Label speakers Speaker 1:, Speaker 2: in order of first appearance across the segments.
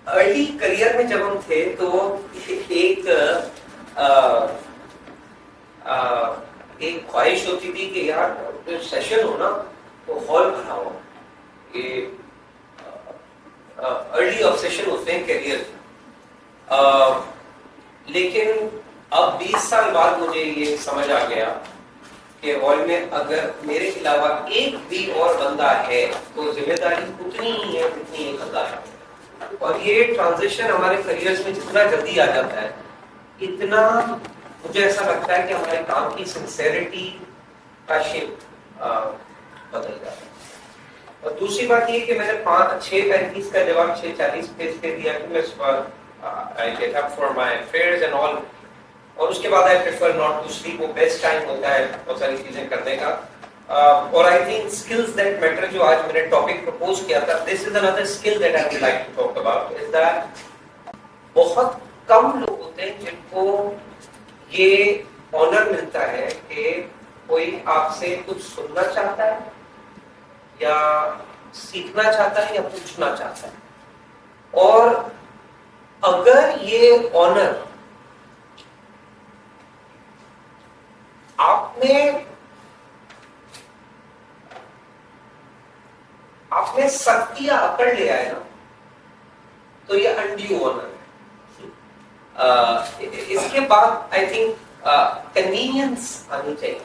Speaker 1: Early career में जब हम थे तो एक एक ख्वाहिश होती थी कि यार जो सेशन हो ना तो हॉल भरा हो। ये अर्ली ऑब्सेशन होते हैं करियर। लेकिन अब 20 साल बाद मुझे ये समझ आ गया कि हॉल में अगर मेरे अलावा एक भी और बंदा है तो जिम्मेदारी उतनी ही है जितनी एक बंदा है। और ये ट्रांजिशन हमारे करियर्स में जितना जल्दी आ जाता है इतना मुझे ऐसा लगता है कि हमारे काम की सिंसेरिटी का शेप बदल जाता है। और दूसरी बात ये कि मैंने 6:35 का जवाब 6:40 पे दिया कि मैं I get up for my affairs and all, और उसके बाद I prefer not to sleep। वो बेस्ट टाइम होता है बहुत सारी चीजें करने का। और I think skills that matter जो आज मैंने टॉपिक प्रपोज किया था, this is another skill that I would like to talk about is that बहुत कम लोग होते हैं जिनको ये ऑनर मिलता है कि कोई आपसे कुछ सुनना चाहता है या सीखना चाहता है या पूछना चाहता है। और अगर ये ऑनर आपने सख्ती या अकड़ ले आए ना तो ये अनड्यू ऑनर है। इसके बाद आई थिंक कन्वीनियंस आनी चाहिए।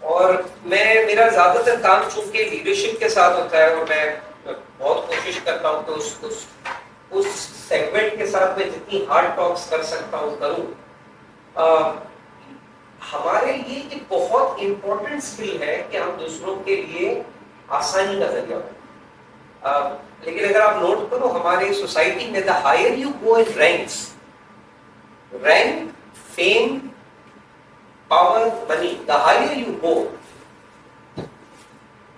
Speaker 1: और मेरा ज्यादातर काम चूंकि लीडरशिप के साथ होता है और मैं बहुत कोशिश करता हूँ कि उस सेगमेंट के साथ मैं जितनी हार्ड टॉक्स कर सकता हूँ करूँ। हमारे लिए एक बहुत इंपॉर्टेंट स्किल है कि हम दूसरों के लिए आसानी का जरिया बने। लेकिन अगर आप नोट करो हमारे सोसाइटी में the higher you go in ranks, rank, fame, power, money, the higher you go,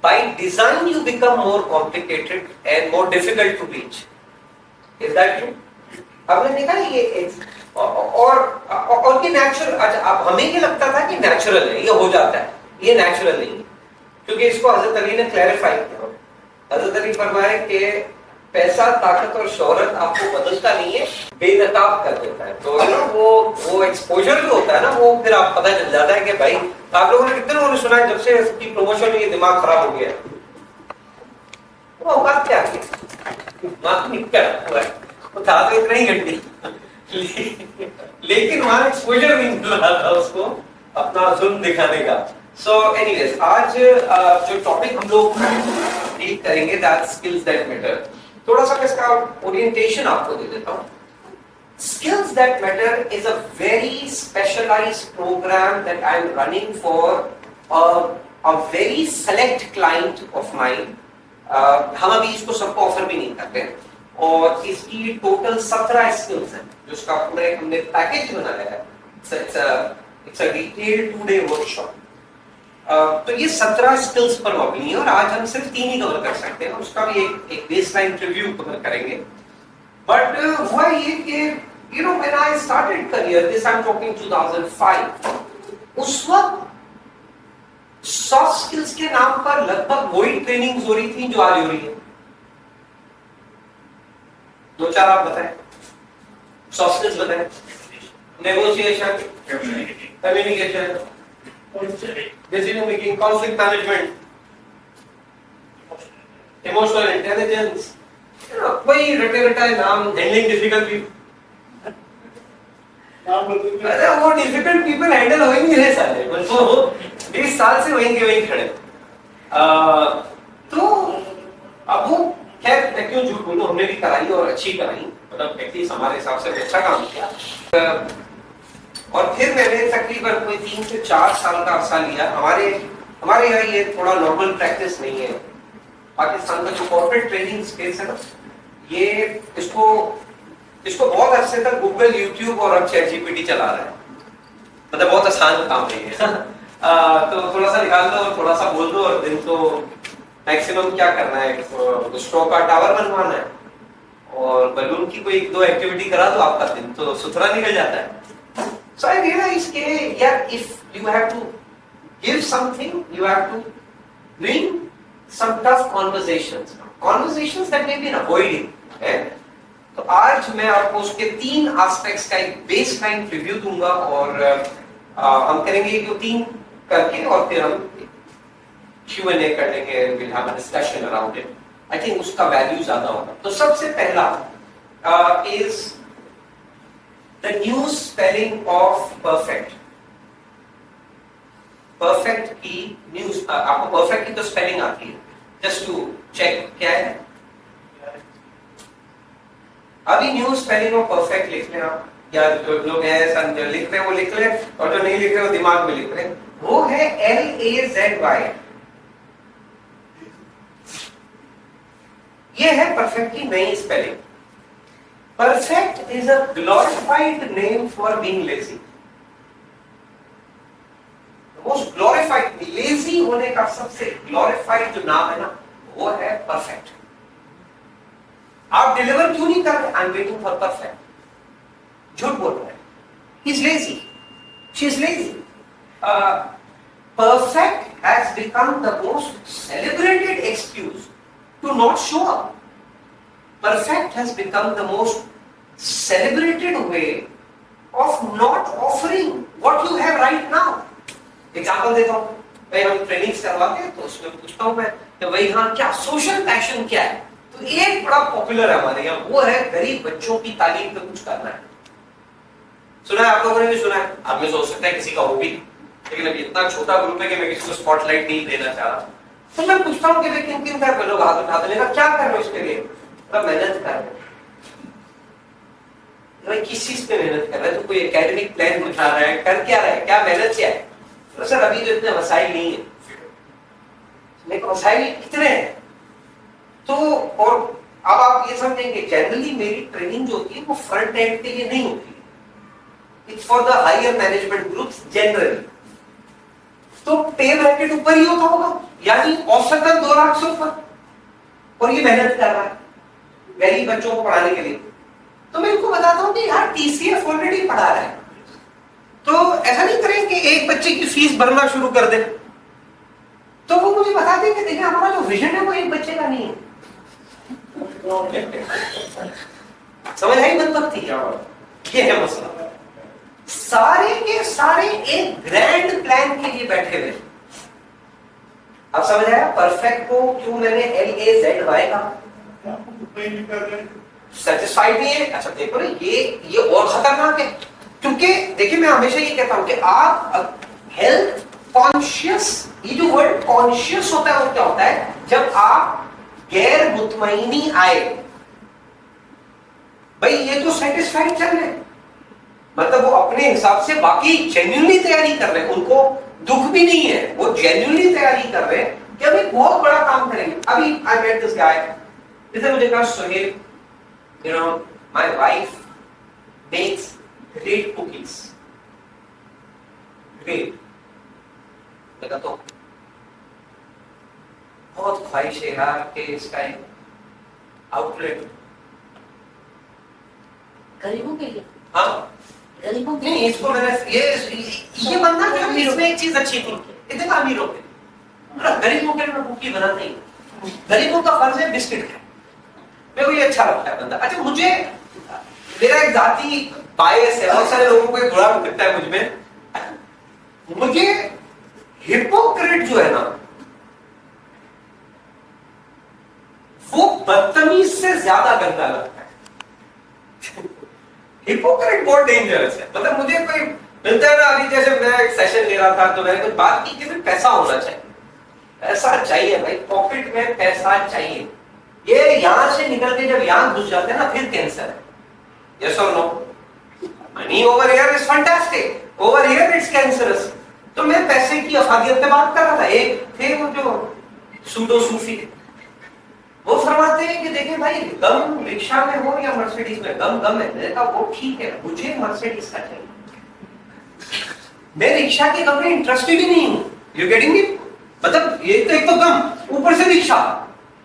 Speaker 1: by design you become more complicated and more difficult to reach. Is that true? आपने देखा ये और ये नेचुरल। अच्छा, अब हमें ये लगता था कि नेचुरल है, ये हो जाता है, ये नेचुरल नहीं है, क्योंकि इसको हजरत अली ने क्लैरिफाई किया। हजरत अली फरमाए कि पैसा, ताकत और शोहरत आपको बदलता नहीं है, बेनकाब कर देता है। तो वो एक्सपोजर जो होता है ना, वो फिर आप पता चल जाता है कि भाई आप लोगों ने कितने लोगों ने सुना है जब से इसकी प्रमोशन में ये दिमाग खराब हो गया है, वो बात क्या है, दिमाग निकल हुआ है, वो था तो इतना ही घंटी लेकिन वहां एक्सपोजर नहीं मिल रहा था उसको अपना जुल्म दिखाने का। सो एनीवेज, आज जो टॉपिक हम लोग डील करेंगे दैट स्किल्स दैट मैटर। थोड़ा सा इसका ओरिएंटेशन आपको दे देता हूँ। Skills That Matter is a very specialized program that I am running for a very select client of mine. हम अभी इसको सबको ऑफर भी नहीं करते हैं और इसकी टोटल 17 स्किल्स हैं जो उसका पूरे हमने पैकेज बनाया है। It's a retail 2-day workshop. तो ये 17 स्किल्स पर मबनी है और आज हम सिर्फ 3 ही कवर कर सकते हैं, उसका भी एक बेसलाइन रिव्यू कवर करेंगे। बट हुआ ये कि you know when I started career, this I'm talking 2005, उस वक्त सॉफ्ट स्किल्स के नाम पर लगभग वही ट्रेनिंग्स हो रही थी जो आज हो रही है। 2-4 आप बताएं, सॉफ्ट स्किल्स बताएं। Negotiation, communication, decision making, conflict management, emotional intelligence, वही रटे रटाए नाम, हैंडलिंग डिफिकल्ट पीपल। अरे वो डिफिकल्ट पीपल हैंडल हो ही नहीं रहे साले, वो 20 साल से वहीं खड़े। तो अब वो खैर मैं क्यों झूठ बोलूं, हमने भी कराई और अच्छी कराई, मतलब एटलीस्ट हमारे हिसाब से अच्छा काम किया। और फिर मैंने तकरीबन कोई 3 से 4 साल का अरसा लिया। हमारे यहाँ ये थोड़ा नॉर्मल प्रैक्टिस नहीं है। पाकिस्तान का जो कॉर्पोरेट ट्रेनिंग स्पेस है ना, ये इसको बहुत अरसे तक गूगल, यूट्यूब और अब ChatGPT चला रहा है। मतलब बहुत आसान काम नहीं है तो थोड़ा सा निकाल दो और थोड़ा सा बोल दो और दिन तो मैक्सिमम क्या करना है, स्ट्रो का टावर बनवाना है और बलून की कोई 1-2 एक्टिविटी करा दो, आपका दिन तो सुथरा निकल जाता है। सो आई रियलाइज के यार if you have to give something, you have to bring some tough conversations that we've been avoiding, तो आज मैं आपको उसके 3 एस्पेक्ट्स का एक बेसलाइन रिव्यू दूंगा और हम करेंगे जो 3 करके और फिर हम Q&A कर लेंगे, we'll have a discussion around it. I think उसका वैल्यू ज्यादा होगा। तो सबसे पहला is the new spelling of perfect. perfect की न्यूज, आपको perfect की तो स्पेलिंग आती है, just to check क्या है। अभी न्यू स्पेलिंग ऑफ परफेक्ट लिख लें आप, या जो लोग हैं जो लिख रहे हैं वो लिख लें और जो नहीं लिख रहे वो दिमाग में लिख रहे हैं। वो है LAZY। ये है परफेक्ट की नई spelling. Perfect is a glorified name for being lazy. Most glorified, lazy होने का सबसे ग्लोरिफाइड जो नाम है ना, वो है परफेक्ट। आप डिलीवर क्यों नहीं कर रहे? I am waiting for perfect. झूठ बोल रहे हैं। He is lazy, she is lazy. Perfect has become the most celebrated excuse to not show up. Perfect has become the most celebrated way of not offering what you have right now. Example देता हूं, भाई हम trainings करवाते हैं तो उसमें पूछता हूं मैं कि भाई हाँ क्या सोशल पैशन क्या है। तो एक बड़ा पॉपुलर है हमारे यहाँ, वो है गरीब बच्चों की तालीम पे कुछ करना है। सुना है आप लोगों ने भी सुना है। आप में सोच सकते हैं किसी का हो भी, लेकिन अभी इतना छोटा ग्रुप है कि मैं किसी को स्पॉटलाइट नहीं देना चाह रहा। तो मैं पूछता हूँ कि भाई किन किन कर लोग हाथ उठा देने का, क्या कर रहे हो इसके लिए? तो मेहनत कर रहे हो। भाई किस चीज पे मेहनत कर रहा है? तो कोई एकेडमिक प्लान उठा रहा है, कर क्या रहा है, क्या मेहनत क्या है? तो सर अभी तो इतने वसाइल नहीं है। लेकिन वसाइल कितने हैं? तो और अब आप ये समझेंगे जनरली मेरी ट्रेनिंग जो होती है वो फ्रंट एंड के लिए नहीं होती है, it's for the higher management groups generally. तो पे ब्रैकेट ऊपर ही होता होगा, यानी औसतन 2 लाख से ऊपर, और ये मेहनत कर रहा है गरीब बच्चों को पढ़ाने के लिए। तो मैं इनको बताता हूँ कि यार TCF ऑलरेडी पढ़ा रहा है, तो ऐसा नहीं करें कि एक बच्चे की फीस भरना शुरू कर दे। तो वो मुझे बता दें कि देखिए हमारा जो विजन है वो एक बच्चे का नहीं है। समझ आई बनपत्ती? ये है मसला। सारे के सारे एक ग्रैंड प्लान के लिए बैठे हुए। अब समझ आया परफेक्ट को क्यों मैंने LAZY कहा? सेटिस्फाइड नहीं है। अच्छा देखो ना, ये और खतरनाक है, क्योंकि देखिए मैं हमेशा ये कहता हूं कि आप हेल्थ कॉन्शियस, ये जो वर्ड कॉन्शियस होता है वो क्या होता है? जब आप गैर मुतमईनी आए, भाई ये तो सेटिस्फाइड चल रहे, मतलब वो अपने हिसाब से बाकी जेन्युइनली तैयारी कर रहे हैं, उनको दुख भी नहीं है, वो जेन्युइनली तैयारी कर रहे हैं कि अभी बहुत बड़ा काम करेंगे। अभी आई मेट दिस गाय, जिसने मुझे कहा Sohail, you know my wife makes great cookies. Great, लगा तो बहुत ख्वाहिश है यार कि इसका एक आउटलेट
Speaker 2: गरीबों के लिए।
Speaker 1: हाँ
Speaker 2: गरीबों के
Speaker 1: नहीं, इसको मैंने ये बनना जो इसमें एक चीज अच्छी थी, इतने अमीरों के, गरीबों के लिए मैं कुकी बनाता ही। गरीबों का फर्ज है बिस्किट खाए, मेरे को ये अच्छा लगता है बंदा। अच्छा मुझे मेरा एक जाती बायस है, बहुत सारे लोगों को ये बुरा लगता है मुझ में। मुझे हिपोक्रेट जो है ना, वो बदतमीज से ज्यादा गंदा लगता है। हिपोक्रेट बहुत डेंजरस है। मतलब मुझे कोई मिलता है ना, अभी जैसे मैं एक सेशन ले रहा था तो मैंने कुछ बात की कि पैसा होना चाहिए, पैसा चाहिए भाई, पॉकेट में पैसा चाहिए। ये यहां से निकल के जब यहां घुस जाते हैं ना, फिर कैंसर है। यस और no? Money over here is fantastic, over here it's cancerous. तो मैं पैसे की अफादियत पे बात कर रहा था। एक थे वो जो सूडो सूफी, वो फरमाते हैं कि देखें भाई, गम रिक्शा में हो या मर्सिडीज में, गम गम है। मैंने कहा वो ठीक है, मुझे मर्सिडीज का चाहिए, मैं रिक्शा के गम में इंटरेस्टेड ही नहीं हूं। You getting me? मतलब ये तो एक तो गम, ऊपर से रिक्शा,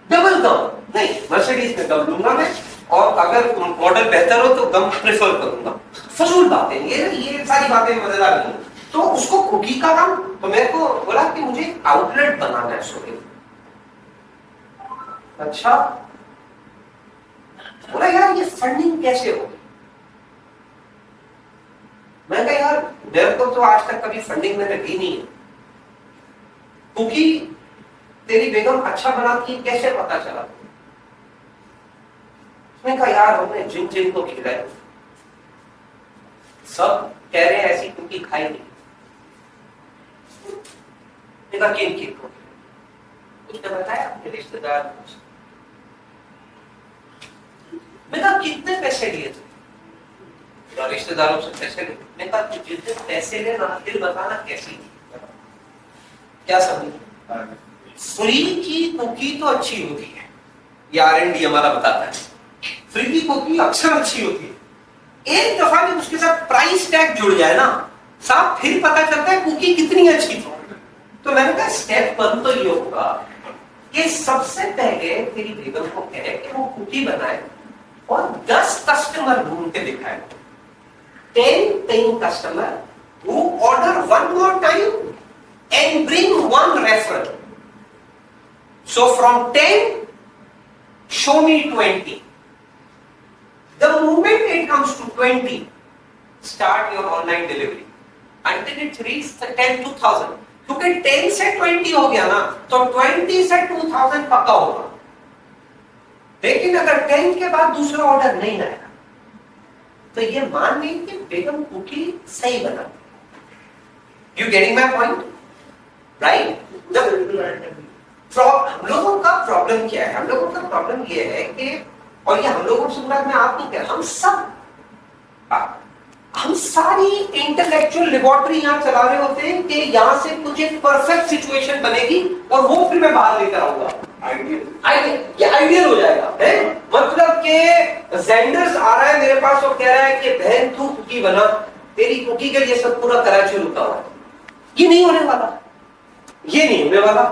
Speaker 1: डबल गम। नहीं, मर्सिडीज में गम लूंगा मैं, और अगर मॉडल बेहतर हो तो गम प्रेफर करूंगा। फजूल बातें ये सारी बातें मजेदार नहीं। तो उसको कुकी का काम, तो मेरे को बोला कि मुझे आउटलेट बनाना है सोहेल। अच्छा बोला यार ये फंडिंग कैसे होगी? मैं कहा यार मेरे को तो आज तक कभी फंडिंग मैंने दी नहीं है, क्योंकि तेरी बेगम अच्छा बनाती है, कैसे पता चला? उसने कहा यार हमने जिन जिन को खिलाए सब कह रहे हैं ऐसी कुकी खाई नहीं। किन किन को? उसने बताया अपने रिश्तेदार। मैं कहा कितने पैसे लिए थे? रिश्तेदारों से पैसे लिए। मैं कहा जितने पैसे ले ना फिर बताना कैसी थी, क्या समझी? फ्री की कुकी तो अच्छी होती है, ये R&D हमारा बताता है। फ्री की कुकी अक्सर अच्छी होती है, एक दफा जब उसके साथ प्राइस टैग जुड़ जाए ना साहब, फिर पता चलता है कुकी कितनी अच्छी थी। तो मैंने कहा स्टेप 1 तो ये होगा कि सबसे पहले तेरी बेगम को कहे कि वो कुकी बनाए और 10 कस्टमर ढूंढ के दिखाए, 10 paying customer who order one more time and bring one referral. So from 10, show me 20. The moment it comes to 20, start your online delivery until it reaches 10 to 1000. क्योंकि 10 से 20 हो गया ना तो 20 से 2000 पक्का होगा। लेकिन अगर 10 के बाद दूसरा ऑर्डर नहीं आएगा तो ये मान ली कि बेगम कुकी सही बना। You getting my point? Right? हम लोगों का प्रॉब्लम क्या है? हम लोगों का प्रॉब्लम ये है कि, और ये हम लोगों से मुराद में आप नहीं कह रहे, हम सारी इंटेलेक्चुअल लेबोरेटरी यहाँ चला रहे होते हैं कि यहाँ से कुछ एक परफेक्ट सिचुएशन बनेगी और वो फिर मैं बाहर लेकर आऊंगा, आइडियल हो जाएगा है? मतलब कि जेंडर्स आ रहा है मेरे पास और कह रहा है कि बहन तू कुकी बना, तेरी कुकी के लिए सब पूरा कराची रुका हुआ है। ये नहीं होने वाला, ये नहीं होने वाला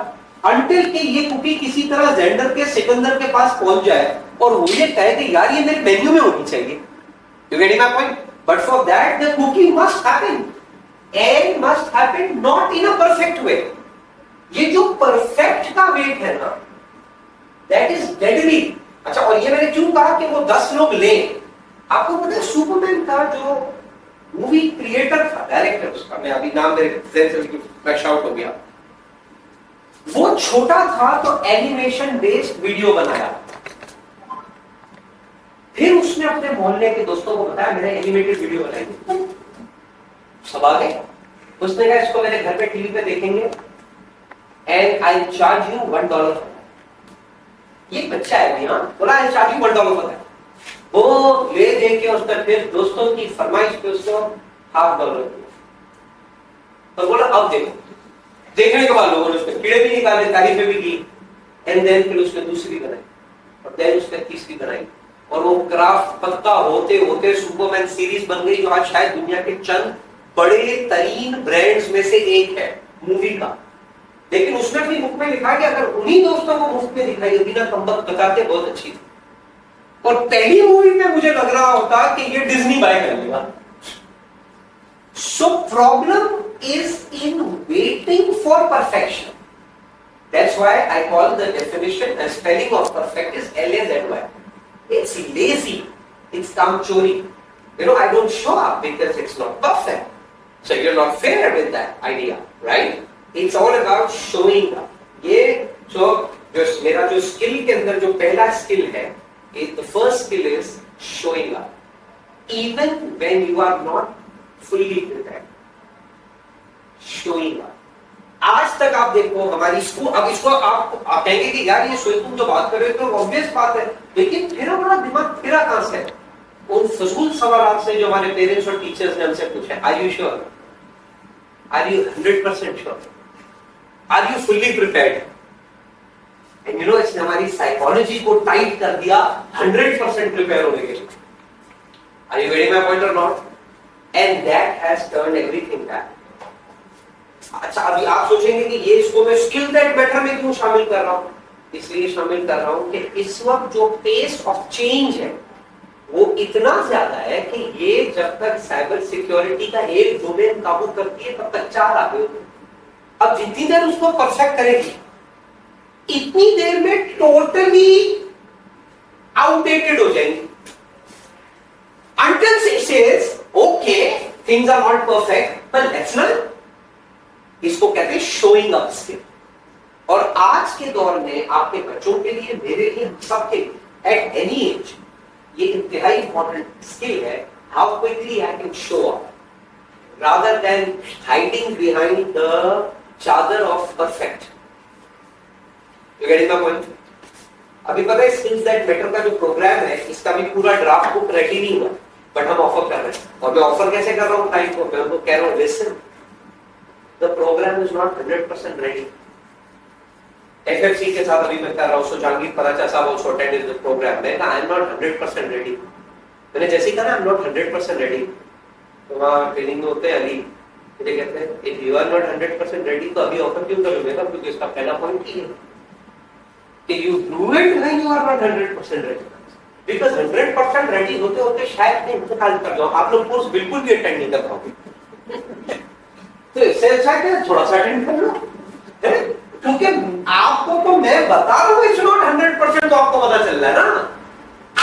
Speaker 1: अंटिल कि ये कुकी किसी तरह जेंडर के सिकंदर के पास पहुंच जाए और वो ये कहे कि यार ये मेरे मेन्यू में होनी चाहिए। You getting my point? But for that the cooking must happen and must happen not in a perfect way. ये जो perfect का वेट है ना, that is deadly। अच्छा, और ये मैंने क्यों कहा कि वो 10 लोग लें? आपको पता है सुपरमैन का जो मूवी क्रिएटर था, डायरेक्टर उसका, मैं अभी नाम मेरे शाउट हो गया, वो छोटा था तो एनिमेशन बेस्ड वीडियो बनाया, फिर उसने अपने मोहल्ले के दोस्तों को बताया मैंने एनिमेटेड वीडियो बनाई, सब आ गए। उसने कहा इसको मेरे घर पे टीवी पे देखेंगे एंड आई चार्ज यू $1। ये बच्चा है भैया, बोला आई चार्ज यू $1 होता है। वो ले दे के उसका फिर दोस्तों की फरमाइश पे उसको $50 तो बोला अब देखो। देखने के बाद लोगों ने उसके कीड़े भी निकाले, तारीफें भी की, एंड देन फिर उसने दूसरी बनाई और देन उसने तीसरी बनाई और वो क्राफ्ट पक्का होते होते सुपरमैन सीरीज बन गई जो आज शायद दुनिया के चंद बड़े तरीन ब्रांड्स में से एक है मूवी का। लेकिन उसने अपनी बुक में लिखा कि अगर उन्हीं दोस्तों को मुफ्त में दिखाई होती ना कमबख्त बताते बहुत अच्छी थी, और पहली मूवी में मुझे लग रहा होता कि ये डिज्नी बाय कर लेगा। So problem is in waiting for perfection. That's why I call the definition and spelling of perfect is LAZY। It's lazy, it's kamchori. You know, I don't show up because it's not perfect. So you're not fair with that idea, right? It's all about showing up. ये जो मेरा जो skill के अंदर जो पहला skill है, the first skill is showing up, even when you are not fully prepared. Showing up. आज तक आप देखो हमारी स्कूल, अब इसको आप कहेंगे कि यार ये सोई तुम जो बात कर रहे हो तो ऑब्वियस बात है, लेकिन फिर हमारा दिमाग फिरा कहां से? उन फजूल सवालों से जो हमारे पेरेंट्स और टीचर्स ने हमसे पूछा। Are you sure? Are you 100% sure? Are you fully prepared? And you know इसने हमारी साइकोलॉजी को टाइट कर दिया 100% प्रिपेयर होने के लिए। Are you getting my point और not? And that has turned everything back. अच्छा, अभी आप सोचेंगे कि ये इसको मैं स्किल दैट मैटर में क्यों शामिल कर रहा हूं? इसलिए शामिल कर रहा हूं कि इस वक्त जो पेस ऑफ चेंज है वो इतना ज्यादा है कि ये जब तक साइबर सिक्योरिटी का एक डोमेन काबू करती है तब तक 4 आगे होते हैं। अब जितनी देर उसको परफेक्ट करेगी इतनी देर में टोटली आउटडेटेड हो जाएंगी। says, okay, things are not perfect, but let's learn. इसको कहते हैं showing up skill. और आज के दौर में आपके बच्चों के लिए, मेरे लिए, सबके लिए, at any age, ये इंतहाई important skill है, how quickly I can show up, rather than hiding behind the chadar of perfect. You getting my point? अभी पता है स्किल्स दैट मैटर का जो प्रोग्राम है, इसका भी पूरा ड्राफ्ट बुक रेडी नहीं हुआ, बट हम ऑफर कर रहे हैं. और मैं ऑफर कैसे कर रहा हूँ टाइम को, मैं उनको कह रहा हूँ listen, the program is not 100% ready. FFC के साथ अभी मैं कर रहा हूँ, सो जहांगीर पराचा साहब आल्सो अटेंडेड द प्रोग्राम. मैं कहा आई एम नॉट 100% रेडी. मैंने जैसे ही कहा आई एम नॉट 100% रेडी, तो वहाँ ट्रेनिंग में होते हैं अली, मुझे कहते हैं if you are not 100% ready तो अभी ऑफर क्यों करूँ? मैं कहा क्योंकि इसका पहला पॉइंट ही है कि you do it when you are not 100% ready. Because 100% ready होते होते शायद नहीं इंतकाल कर जाओ, आप लोग कोर्स बिल्कुल भी अटेंड नहीं कर पाओगे. तो इससे अच्छा है कि थोड़ा सा अटेंड कर लो, क्योंकि आपको तो मैं बता रहा हूँ it's not 100%, तो आपको पता चल रहा है ना.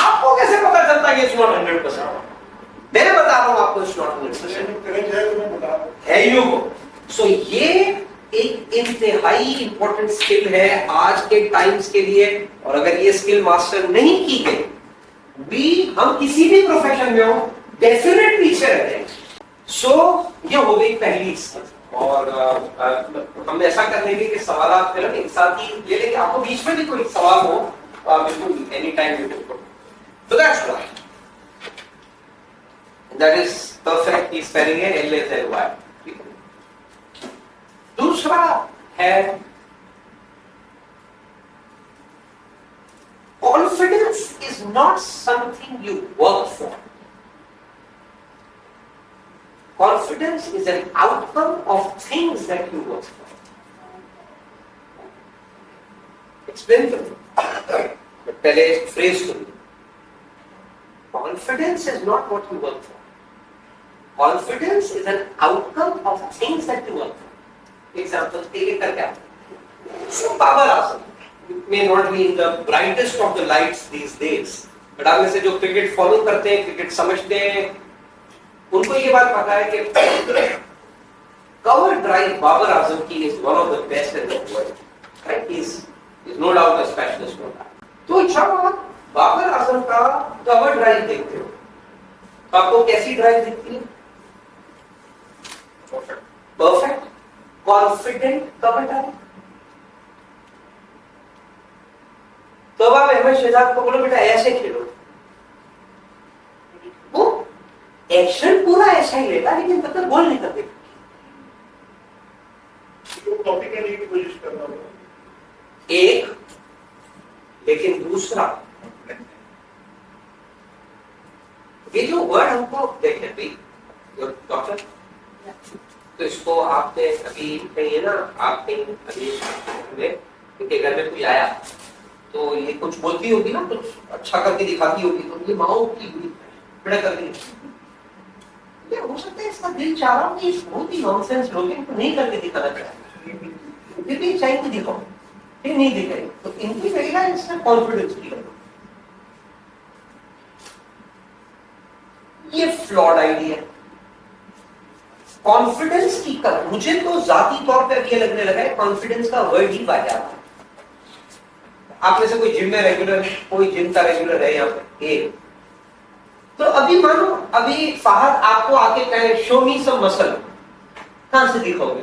Speaker 1: आपको कैसे पता चलता है कि it's not 100%? मैं बता रहा हूँ आपको it's not 100%. है you go. So ये एक इंतहाई इंपॉर्टेंट स्किल है आज के टाइम्स के लिए. और अगर ये स्किल मास्टर नहीं की गई, भी हम किसी भी प्रोफेशन में हो, डेफिनेट पीछे रहते हैं. सो ये हो गई पहली स्किल. और हम ऐसा कर लेंगे कि सवाल आप फिर एक साथ ही ले लेंगे. आपको बीच में भी कोई सवाल हो बिल्कुल any time you can put. So that's why that is perfect की स्पेलिंग है LSLY. दूसरा है confidence is not something you work for. Confidence is an outcome of things that you work for. Explain to me. पहले phrase to me. Confidence is not what you work for. Confidence is an outcome of things that you work for. Example, take करके So Babar Azam may not be in the brightest of the lights these days, but आप में से जो cricket follow करते हैं, cricket समझते हैं, उनको ये बात पता है कि कवर ड्राइव बाबर आजम की is one of the best in the world. Right? He's no doubt a specialist on that. तो जब आप बाबर आजम का कवर ड्राइव देखते हो, तो आपको कैसी ड्राइव दिखती है? Perfect, confident cover drive. तो अब आप अहमद शहजाद को बोलो बेटा ऐसे खेलो, वो एक्शन पूरा ऐसा ही लेता, लेकिन तब तक बोल नहीं करते.
Speaker 3: कॉपी करने की कोशिश करना होगा.
Speaker 1: एक, लेकिन दूसरा ये जो वर्ड हमको देखे भी डॉक्टर, तो इसको आपने अभी कहीं है ना, आप कहीं अभी इनके घर में कोई आया तो ये कुछ बोलती होगी ना, कुछ अच्छा करके दिखाती होगी, तो ये माओ की बड़ा करती है. हो सकता है इसका दिल चाह रहा हूँ कि इस बहुत ही नॉनसेंस लोग को नहीं करके दिखाना चाहिए, फिर भी चाहिए दिखाओ, फिर नहीं दिखाई, तो इनकी लगेगा इसका कॉन्फिडेंस की. ये फ्लॉड आइडिया. कॉन्फिडेंस की कर, मुझे तो जाती तौर पर ये लगने लगा है कॉन्फिडेंस का वर्ड ही बाजा. आप में से कोई जिम में रेगुलर, कोई जिम का रेगुलर है यहाँ पे? तो अभी मानो अभी फहद आपको आके कहे शो मी सम मसल, कहां से दिखाओगे?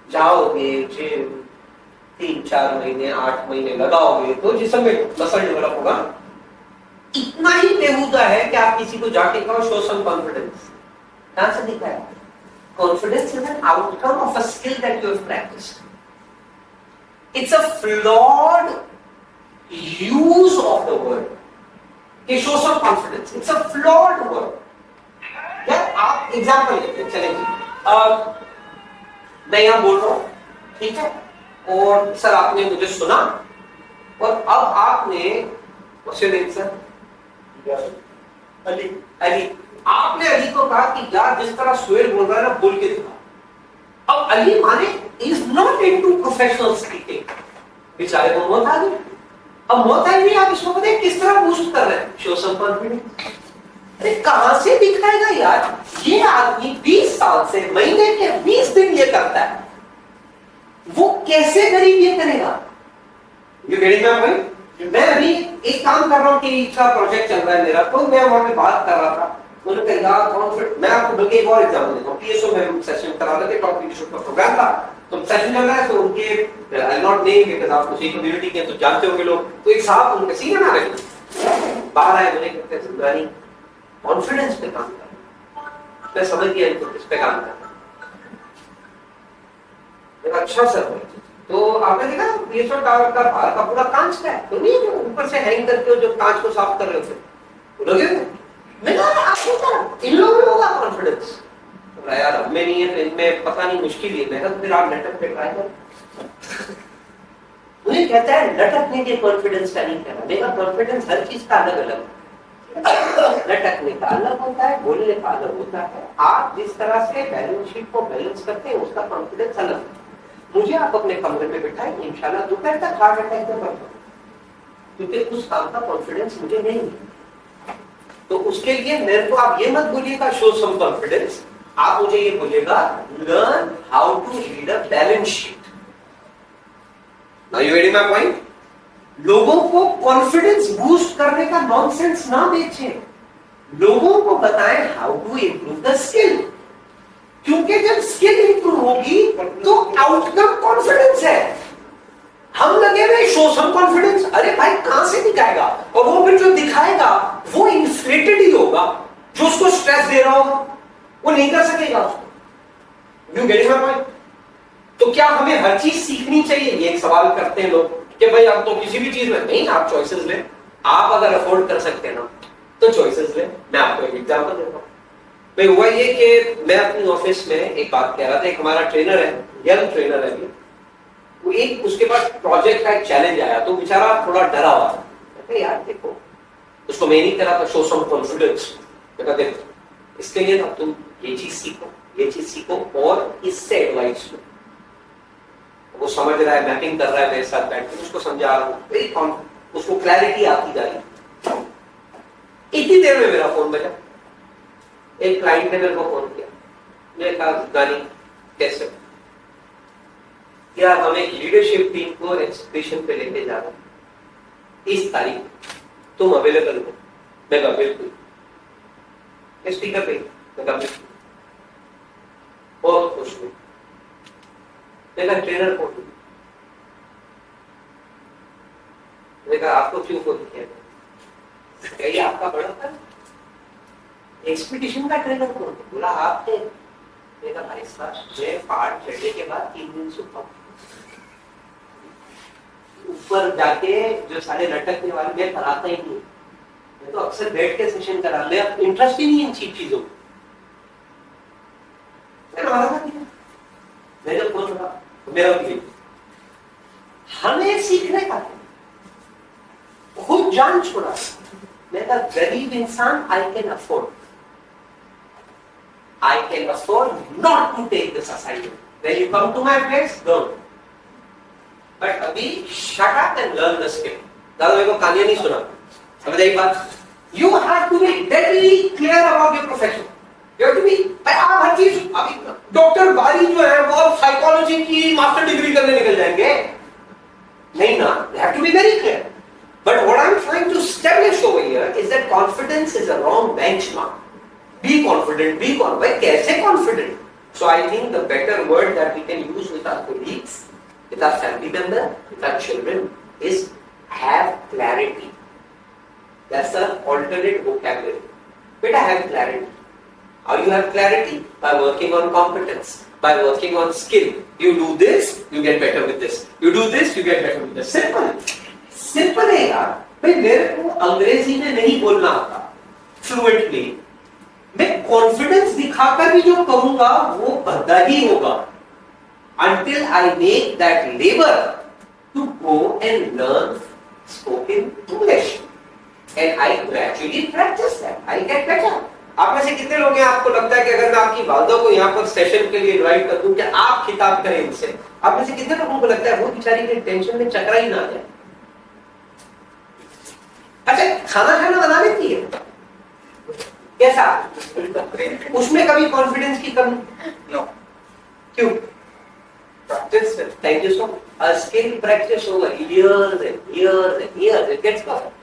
Speaker 1: जाओगे जिम, 3-4 महीने 8 महीने लगाओगे तो जिसम में मसल डेवलप होगा. इतना ही बेहुदा है कि आप किसी को जाके कहो शो सम कॉन्फिडेंस, कहां से दिखाया? Confidence is an outcome of a skill that you have practised. It's a flawed use of the word. It shows some confidence. It's a flawed word. यार आप एग्जाम्पल लेते चलेंगे. मैं यहाँ बोल रहा हूँ, ठीक है, और सर आपने मुझे सुना, और अब आपने सर अली आपने अली को कहा कि यार जिस तरह सुहेल बोल रहा है ना, बोल के दिखा. अब अली माने is not into professional speaking. बेचारे को मौत आ गई. अब मौत आई नहीं, आप इसको पता है किस तरह बूस्ट कर रहे हैं? Show some confidence. कहां से दिखाएगा यार? ये आदमी 20 साल से महीने के 20 दिन ये करता है, वो कैसे गरीब ये करेगा? ये गरीब में भाई, मैं अभी एक काम कर रहा हूँ कि का प्रोजेक्ट चल रहा है मेरा, तो मैं वहां पे बात कर रहा था, उन्होंने कहा कॉन्फिडेंस। मैं आपको बल्कि एक और एग्जांपल देता हूँ। पीएसओ में हम सेशन करा रहे थे, टॉप लीडरशिप का प्रोग्राम था, तो सेशन चल रहा है, तो उनके आई नॉट नेम बिकॉज़ आप उसी कम्युनिटी के तो जानते होंगे लोग, तो एक साहब उनके सीनियर आ रहे थे, बाहर आए, उन्हें कहते हैं सुंदरानी कॉन्फिडेंस पे काम कर। मैं समझ गया इनको किस पे काम करना। अच्छा सर, तो आपने देखा पीएसओ टावर का बाहर का पूरा कांच का है, तो नहीं जो ऊपर से हैंग करके जो कांच को साफ कर रहे होते लोगे। मैं कहा आपको क्या इन लोगों में होगा कॉन्फिडेंस? यार अब में नहीं है, इनमें पता नहीं, मुश्किल ही है। मैं कहा फिर आप लटक पे ट्राई करो। उन्हें कहता है लटकने के कॉन्फिडेंस का नहीं कहना। मेरा कॉन्फिडेंस हर चीज का अलग अलग, लटकने का अलग होता है, बोलने का अलग होता है। आप जिस तरह से बैलेंस शीट को बैलेंस करते हैं उसका कॉन्फिडेंस अलग है। मुझे आप अपने कमरे में बिठाएं, इंशाल्लाह दोपहर तक हार्ट अटैक में पड़ता, क्योंकि उस काम का कॉन्फिडेंस मुझे नहीं है। तो उसके लिए मेरे को आप ये मत बोलिएगा शो सम कॉन्फिडेंस, आप मुझे ये बोलिएगा learn how to read a balance sheet. Now you getting my point? लोगों को कॉन्फिडेंस बूस्ट करने का नॉनसेंस ना बेचें, लोगों को बताएं how to improve the skill, क्योंकि जब स्किल इंप्रूव होगी तो आउटकम कॉन्फिडेंस है। हम लगे हुए शो सम कॉन्फिडेंस, अरे भाई कहां से दिखाएगा? और वो फिर जो दिखाएगा वो इन्फ्लेटेड ही होगा, जो उसको स्ट्रेस दे रहा होगा वो नहीं कर सकेगा उसको। You getting my point? तो क्या हमें हर चीज सीखनी चाहिए? ये एक सवाल करते हैं लोग कि भाई आप तो किसी भी चीज में नहीं, आप चॉइसेस लें। आप अगर अफोर्ड कर सकते हैं ना तो चॉइसेस लें। मैं आपको एक एग्जांपल देता हूं। मैं हुआ ये कि मैं अपनी ऑफिस में एक बात कह रहा था, एक हमारा ट्रेनर है, यंग ट्रेनर है, वो एक उसके पास प्रोजेक्ट का एक चैलेंज आया, तो बेचारा थोड़ा डरा हुआ था। यार देखो, उसको मैं नहीं करा था शो सम कॉन्फिडेंस। मैं देखो इसके लिए ना तुम ये चीज सीखो, ये चीज सीखो और इससे एडवाइस लो। वो समझ रहा है, मैपिंग कर रहा है मेरे साथ बैठ के, उसको समझा रहा हूँ, उसको क्लैरिटी आती जा रही। इतनी देर में मेरा फोन बजा, एक क्लाइंट ने मेरे को फोन किया। मैंने कहा गानी कैसे यार, हम एक लीडरशिप टीम को एक्सपीडिशन पे लेके जा रहे हैं इस तारीख, तुम अवेलेबल हो? मैं कहा बिल्कुल। स्पीकर पे मैं कहा बिल्कुल, बहुत खुश हूँ। मैं कहा ट्रेनर कौन? मैंने कहा आपको क्यों फोन किया? ये आपका बड़ा था एक्सपीडिशन का ट्रेनर कौन? बोला आप थे। मेरा भाई साहब मैं पहाड़ चढ़ने के बाद 3 दिन सोता हूँ, ऊपर जाके जो सारे लटकने वाले मैं कराता ही नहीं, मैं तो अक्सर बैठ के सेशन करा, मैं इंटरेस्ट ही नहीं इन चीजों में। मैं जब फोन उठा मेरा हमें सीखने का खुद जान छोड़ा। मैं कहा गरीब इंसान I can afford, I can afford not to take this assignment. When you come to my place, don't. But अभी shut up and learn the skill. दादा मेरे को कहानियां नहीं सुना, समझ आई बात? You have to be deadly clear about your profession. You have to be, भाई आप हर चीज, अभी डॉक्टर बारी जो है वो साइकोलॉजी की मास्टर डिग्री करने निकल जाएंगे नहीं ना? You have to be very clear. But what I'm trying to establish over here is that confidence is a wrong benchmark. Be confident, be confident. कैसे confident? So I think the better word that we can use with our colleagues, with our family member, with our children is have clarity. That's the alternate vocabulary. Better have clarity. How you have clarity? By working on competence, by working on skill. You do this, you get better with this. You do this, you get better with this. Simple. Simple है यार। भाई मेरे को अंग्रेजी में नहीं बोलना आता fluently. मैं कॉन्फिडेंस दिखाकर भी जो कहूंगा वो भद्दा ही होगा until I make that labor to go and learn spoken English and I gradually practice that. I get better. आप में से कितने लोग हैं आपको लगता है कि अगर मैं आपकी वालदा को यहाँ पर सेशन के लिए इनवाइट कर दूं कि आप खिताब करें इनसे, आप में से कितने लोगों को लगता है वो बेचारी के टेंशन में चकरा ही ना आ जाए? अच्छा खाना खाना बना लेती है उसमें कभी कॉन्फिडेंस की कमी? नो। क्यों? Practice. Thank you so much. A skill practice over years and years and years it gets perfect.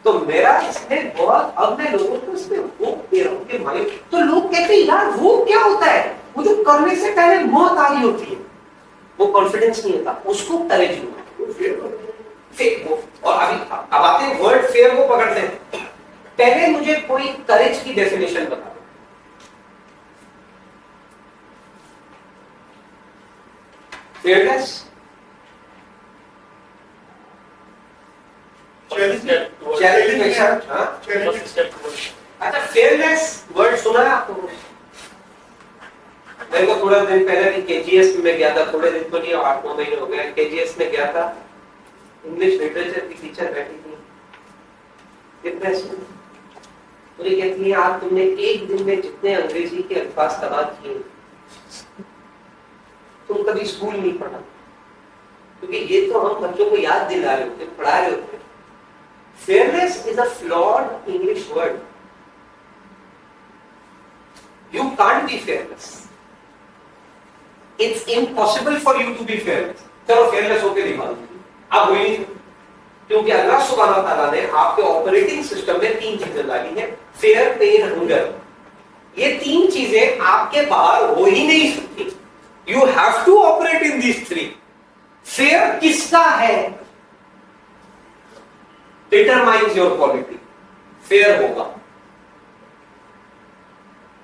Speaker 1: तो मेरा इसमें बहुत, अब मैं लोगों को इसमें होप दे रहा हूँ कि भाई, तो लोग कहते हैं यार वो क्या होता है, वो जो करने से पहले मौत आ रही होती है, वो कॉन्फिडेंस नहीं होता, उसको करेज होता है। और अभी अब आते हैं वर्ड फेयर को पकड़ते हैं। पहले मुझे कोई करेज की डेफिनेशन बता दो। फेयरनेस, अच्छा फेयरनेस वर्ड सुना है आपको? मेरे को थोड़ा दिन पहले भी केजीएस में गया था, थोड़े दिन तो नहीं, 8-9 महीने हो गए, केजीएस में गया था। इंग्लिश लिटरेचर की टीचर बैठी थी, डिप्रेशन, तो ये कहती है आज तुमने एक दिन में जितने अंग्रेजी के अल्फाज तबाह किए, तुम कभी स्कूल नहीं पढ़ा, क्योंकि ये तो हम बच्चों को याद दिला रहे होते, पढ़ा रहे होते। Fairness is a flawed English word. You can't be fearless. It's impossible for you to be fearless. चलो fearless होके दिखा दो, आप हो ही नहीं, क्योंकि अल्लाह सुब्हानहू व तआला ने आपके ऑपरेटिंग सिस्टम में 3 चीजें डाली हैं, फेयर, पेन, हंगर। ये 3 चीजें आपके बाहर हो ही नहीं सकती। You have to operate in these 3. Fear किसका है? डिटरमाइंस योर क्वालिटी, फेयर होगा।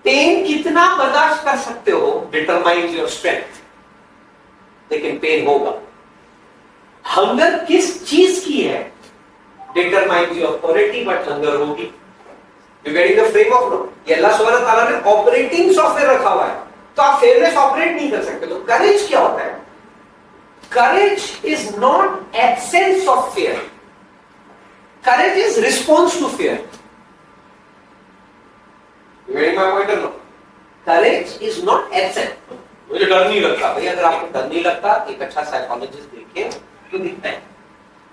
Speaker 1: पेन कितना बर्दाश्त कर सकते हो, डिटरमाइंस योर स्ट्रेंथ, लेकिन पेन होगा। हंगर किस चीज की है, determines your quality, but hunger होगी। You getting the frame of no? ये अल्लाह सुब्हानहू व तआला ने ऑपरेटिंग सॉफ्टवेयर रखा हुआ है, तो आप फेयरनेस ऑपरेट नहीं कर सकते। तो करेज क्या होता है? Courage is not absence of fair, courage is response to fear. You getting my point or no? Courage is not absent. मुझे डर नहीं लगता भाई, अगर आपको डर नहीं लगता, एक अच्छा साइकोलॉजिस्ट देखें तो दिखता है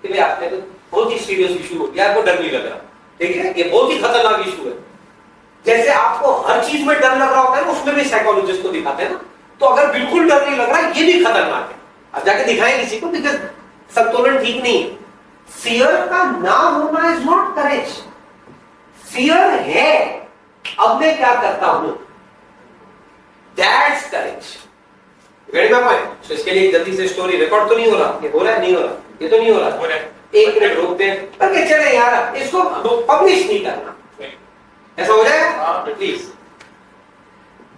Speaker 1: कि भाई आपने तो बहुत ही सीरियस इशू हो गया, आपको डर नहीं लग रहा, ठीक है, ये बहुत ही खतरनाक इशू है। जैसे आपको हर चीज में डर लग रहा होता है ना, उसमें भी साइकोलॉजिस्ट को दिखाते हैं ना, तो अगर बिल्कुल डर नहीं लग रहा, ये भी खतरनाक है। अब जाके दिखाएं किसी को, बिकॉज संतुलन ठीक नहीं है। फियर का ना होना इज नॉट करेज। फियर है, अब मैं क्या करता हूं, that's courage. Very my point. तो इसके लिए जल्दी से स्टोरी रिकॉर्ड तो नहीं हो रहा, ये हो रहा है, नहीं हो रहा, ये तो नहीं हो रहा, 1 मिनट रोक दे करके चले यार, इसको पब्लिश नहीं करना, ऐसा हो जाए प्लीज।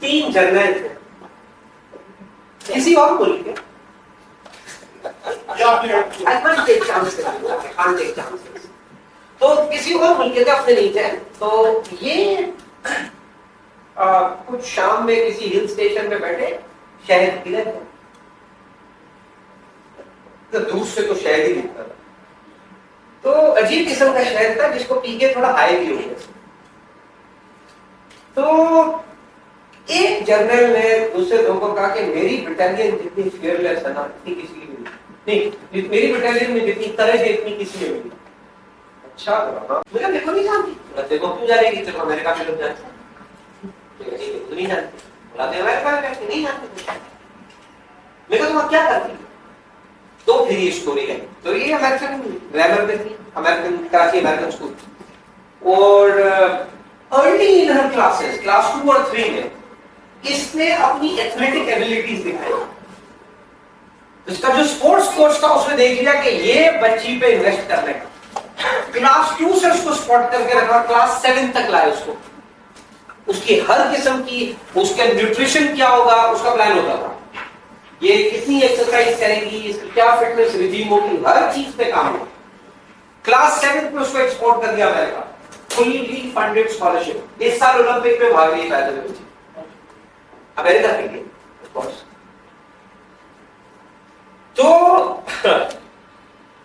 Speaker 1: 3 जर्नल थे, किसी और बोल के I can't take chances. I can't take chances. तो किसी और मुल्क के अपने नहीं थे, तो ये कुछ शाम में किसी हिल स्टेशन में बैठे शहद पी रहे थे, तो दूर से तो शहद ही दिखता था, तो अजीब किस्म का शहद था जिसको पी के थोड़ा हाई भी हो गया। तो एक जर्नल ने दूसरे लोगों को कहा कि मेरी बटालियन जितनी फियरलेस है ना, इतनी किसी की नहीं, मेरी बटालियन में जितनी करेज है इतनी किसी में नहीं। अच्छा मुझे मेरे को नहीं जानती, देखो क्यों जानेगी, चलो अमेरिका में लोग जानते हैं, नहीं जानते, बोलाते अमेरिका में नहीं जानते, मेरे को तुम क्या करती। तो फिर ये स्टोरी है, तो ये अमेरिकन ग्रामर में थी, अमेरिकन कराची अमेरिकन स्कूल, और early in her classes, class 2 और 3 में इसने अपनी एथलेटिक एबिलिटीज दिखाई। इसका जो स्पोर्ट्स कोच था उसने देख लिया कि ये बच्ची पे इन्वेस्ट करने का, क्लास 2 से उसको स्पॉट करके रखा, क्लास 7 तक लाए उसको, उसकी हर किस्म की, उसके न्यूट्रिशन क्या होगा उसका प्लान होता था, ये कितनी एक्सरसाइज करेंगी, इसकी क्या फिटनेस रिजीम होगी, हर चीज पे काम हो। क्लास 7 पे उसको एक्सपोर्ट कर दिया अमेरिका, फुल्ली फंडेड स्कॉलरशिप। इस साल ओलंपिक में भाग रही है बच्ची अमेरिका के लिए, ऑफ कोर्स।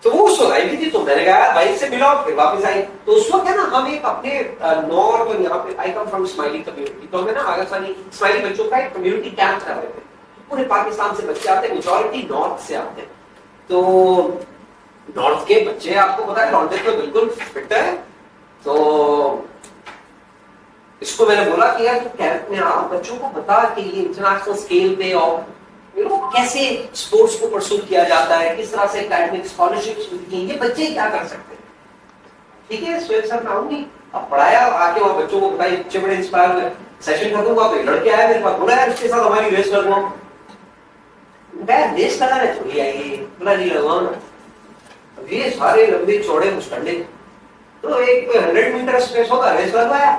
Speaker 1: तो वो सुनाई थी, तो मैंने कहा भाई से मिला, फिर वापस आई। तो उस वक्त है ना, हम एक अपने नॉर्थ और यहाँ पे, आई कम फ्रॉम स्माइली कम्युनिटी, तो हमें ना आगासानी स्माइली बच्चों का एक कम्युनिटी कैंप कर रहे थे, पूरे पाकिस्तान से बच्चे आते हैं, मेजॉरिटी नॉर्थ से आते हैं। तो नॉर्थ के बच्चे आपको पता है नॉर्थ में बिल्कुल फिट है, तो उसको मैंने बोला कि यार तू कैंप में आ, बच्चों को बता कि ये इंटरनेशनल स्केल पे और कैसे स्पोर्ट्स को परस्यू किया जाता है, किस तरह से एकेडमिक स्कॉलरशिप्स मिलती हैं, ये बच्चे क्या कर सकते हैं। ठीक है सुहेल सर, मैं आऊंगी, अब पढ़ाया, आके वहां बच्चों को बताइए, बच्चे बड़े इंस्पायर हुए। सेशन खत्म हुआ तो एक लड़के आया मेरे पास, बोला यार इसके साथ हमारी रेस लगवाओ। मैं रेस लगाने थोड़ी आई, बोला नहीं लगवाओ ना। अब ये सारे लंबे चौड़े मुस्टंडे, तो एक 100 मीटर स्पेस होगा, रेस लगवाया,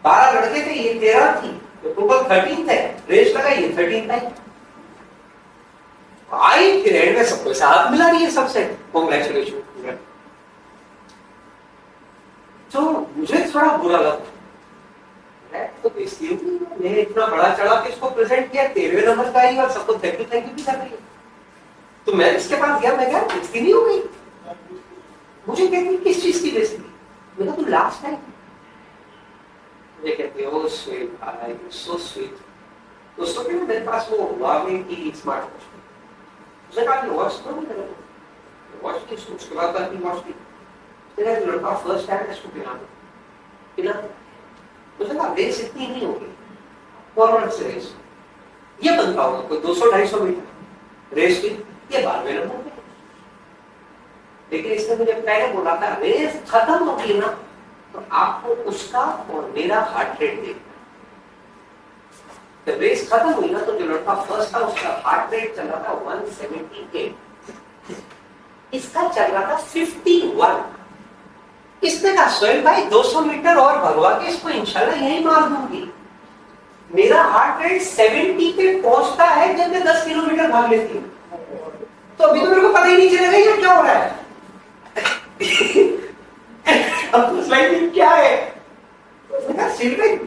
Speaker 1: 12 लड़के थे, ये 13 थी, तो टोटल 13 थे, रेस लगाई, ये 13 था। आई फिर एंड में सबको साथ मिला रही है सबसे, कांग्रेचुलेशन। तो मुझे थोड़ा बुरा लगा, तो मैं इतना बड़ा चढ़ा के इसको प्रेजेंट किया, 13वें नंबर का आई और सबको थैंक यू भी कर रही है। तो मैं इसके पास गया, मैं क्या बेइज्जती नहीं हो गई? मुझे कहती किस चीज की बेइज्जती? मैं तो लास्ट टाइम मुझे कहते हो sweet, I am so sweet. दोस्तों के मेरे पास वो वार्निंग की स्मार्ट वॉच, उसने कहा कि वॉच तो नहीं करेगा, वॉच की उसके बाद की वॉच की तेरा लड़का फर्स्ट टाइम इसको पिला उसने कहा रेस इतनी नहीं होगी, फॉरवर्ड से रेस ये बनता होगा कोई 200-250 मीटर रेस की, ये 12वें नंबर पे। लेकिन इसने मुझे पहले बोला था रेस खत्म होगी ना तो आपको उसका और मेरा हार्ट रेट देखना। जब रेस खत्म हुई ना तो जो लड़का फर्स्ट था उसका हार्ट रेट चल रहा था 178, इसका चल रहा था 51। इसने कहा सोहेल भाई 200 मीटर और भगवा के इसको इंशाल्लाह यही मार दूंगी। मेरा हार्ट रेट 70 पे पहुंचता है जब मैं 10 किलोमीटर भाग लेती हूँ, तो अभी तो मेरे को पता ही नहीं चलेगा ये क्या हो रहा है। अब तो स्लाइड क्या है?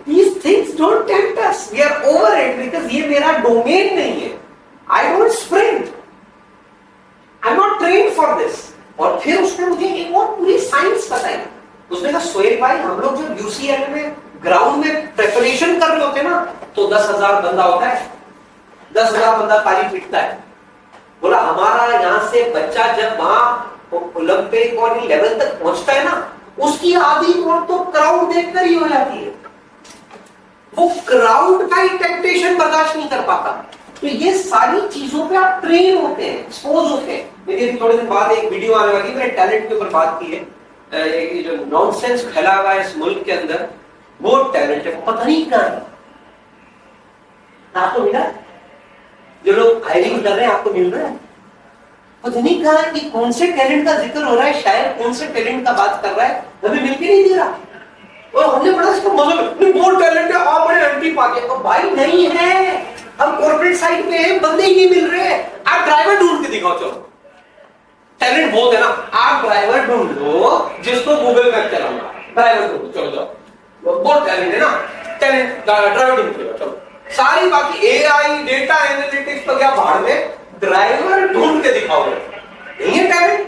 Speaker 1: These things don't tempt us. We are over it because ये मेरा डोमेन नहीं है। I don't sprint. I'm not trained for this. और फिर उसने मुझे एक और पूरी साइंस बताई। उसने कहा सोहेल भाई हम लोग जब यूसीएल में ग्राउंड में प्रिपरेशन कर रहे होते ना तो 10,000 बंदा होता है, 10,000 बंदा ताली पीटता है। बोला हमारा यहाँ से बच्चा जब वहां ओलंपिक और लेवल तक पहुंचता है ना उसकी आधी मौत तो क्राउड देखकर ही हो जाती है। वो क्राउड का ही टेम्पटेशन बर्दाश्त नहीं कर पाता। तो ये सारी चीजों पे आप ट्रेन होते हैं, एक्सपोज होते हैं। मेरी थोड़े दिन बाद एक वीडियो आने वाली, मैंने टैलेंट के ऊपर बात की है। ये जो नॉनसेंस फैला हुआ है इस मुल्क के अंदर वो टैलेंट है, पता नहीं कहां है। आपको मिला? जो लोग हायरिंग कर रहे हैं आपको मिल रहा है? पता नहीं कहा कि कौन से टैलेंट का जिक्र हो रहा है, शायद कौन से टैलेंट का बात कर रहा है, हमें मिल के नहीं दे रहा। और हमने बड़ा इसको मजा बहुत टैलेंट है, आप बड़े एंटी पाके। तो भाई नहीं है, हम कॉर्पोरेट साइड पे हैं, बंदे ही नहीं मिल रहे। आप ड्राइवर ढूंढ के दिखाओ, चलो टैलेंट बहुत है ना, आप ड्राइवर ढूंढ लो जिसको गूगल मैप चलाऊंगा, ड्राइवर ढूंढ चलो जाओ, बहुत टैलेंट है ना, टैलेंट ड्राइवर ढूंढ के चलो। सारी बाकी एआई डेटा एनालिटिक्स तो क्या भाड़ में, ड्राइवर ढूंढ के दिखाओ, नहीं है टैलेंट।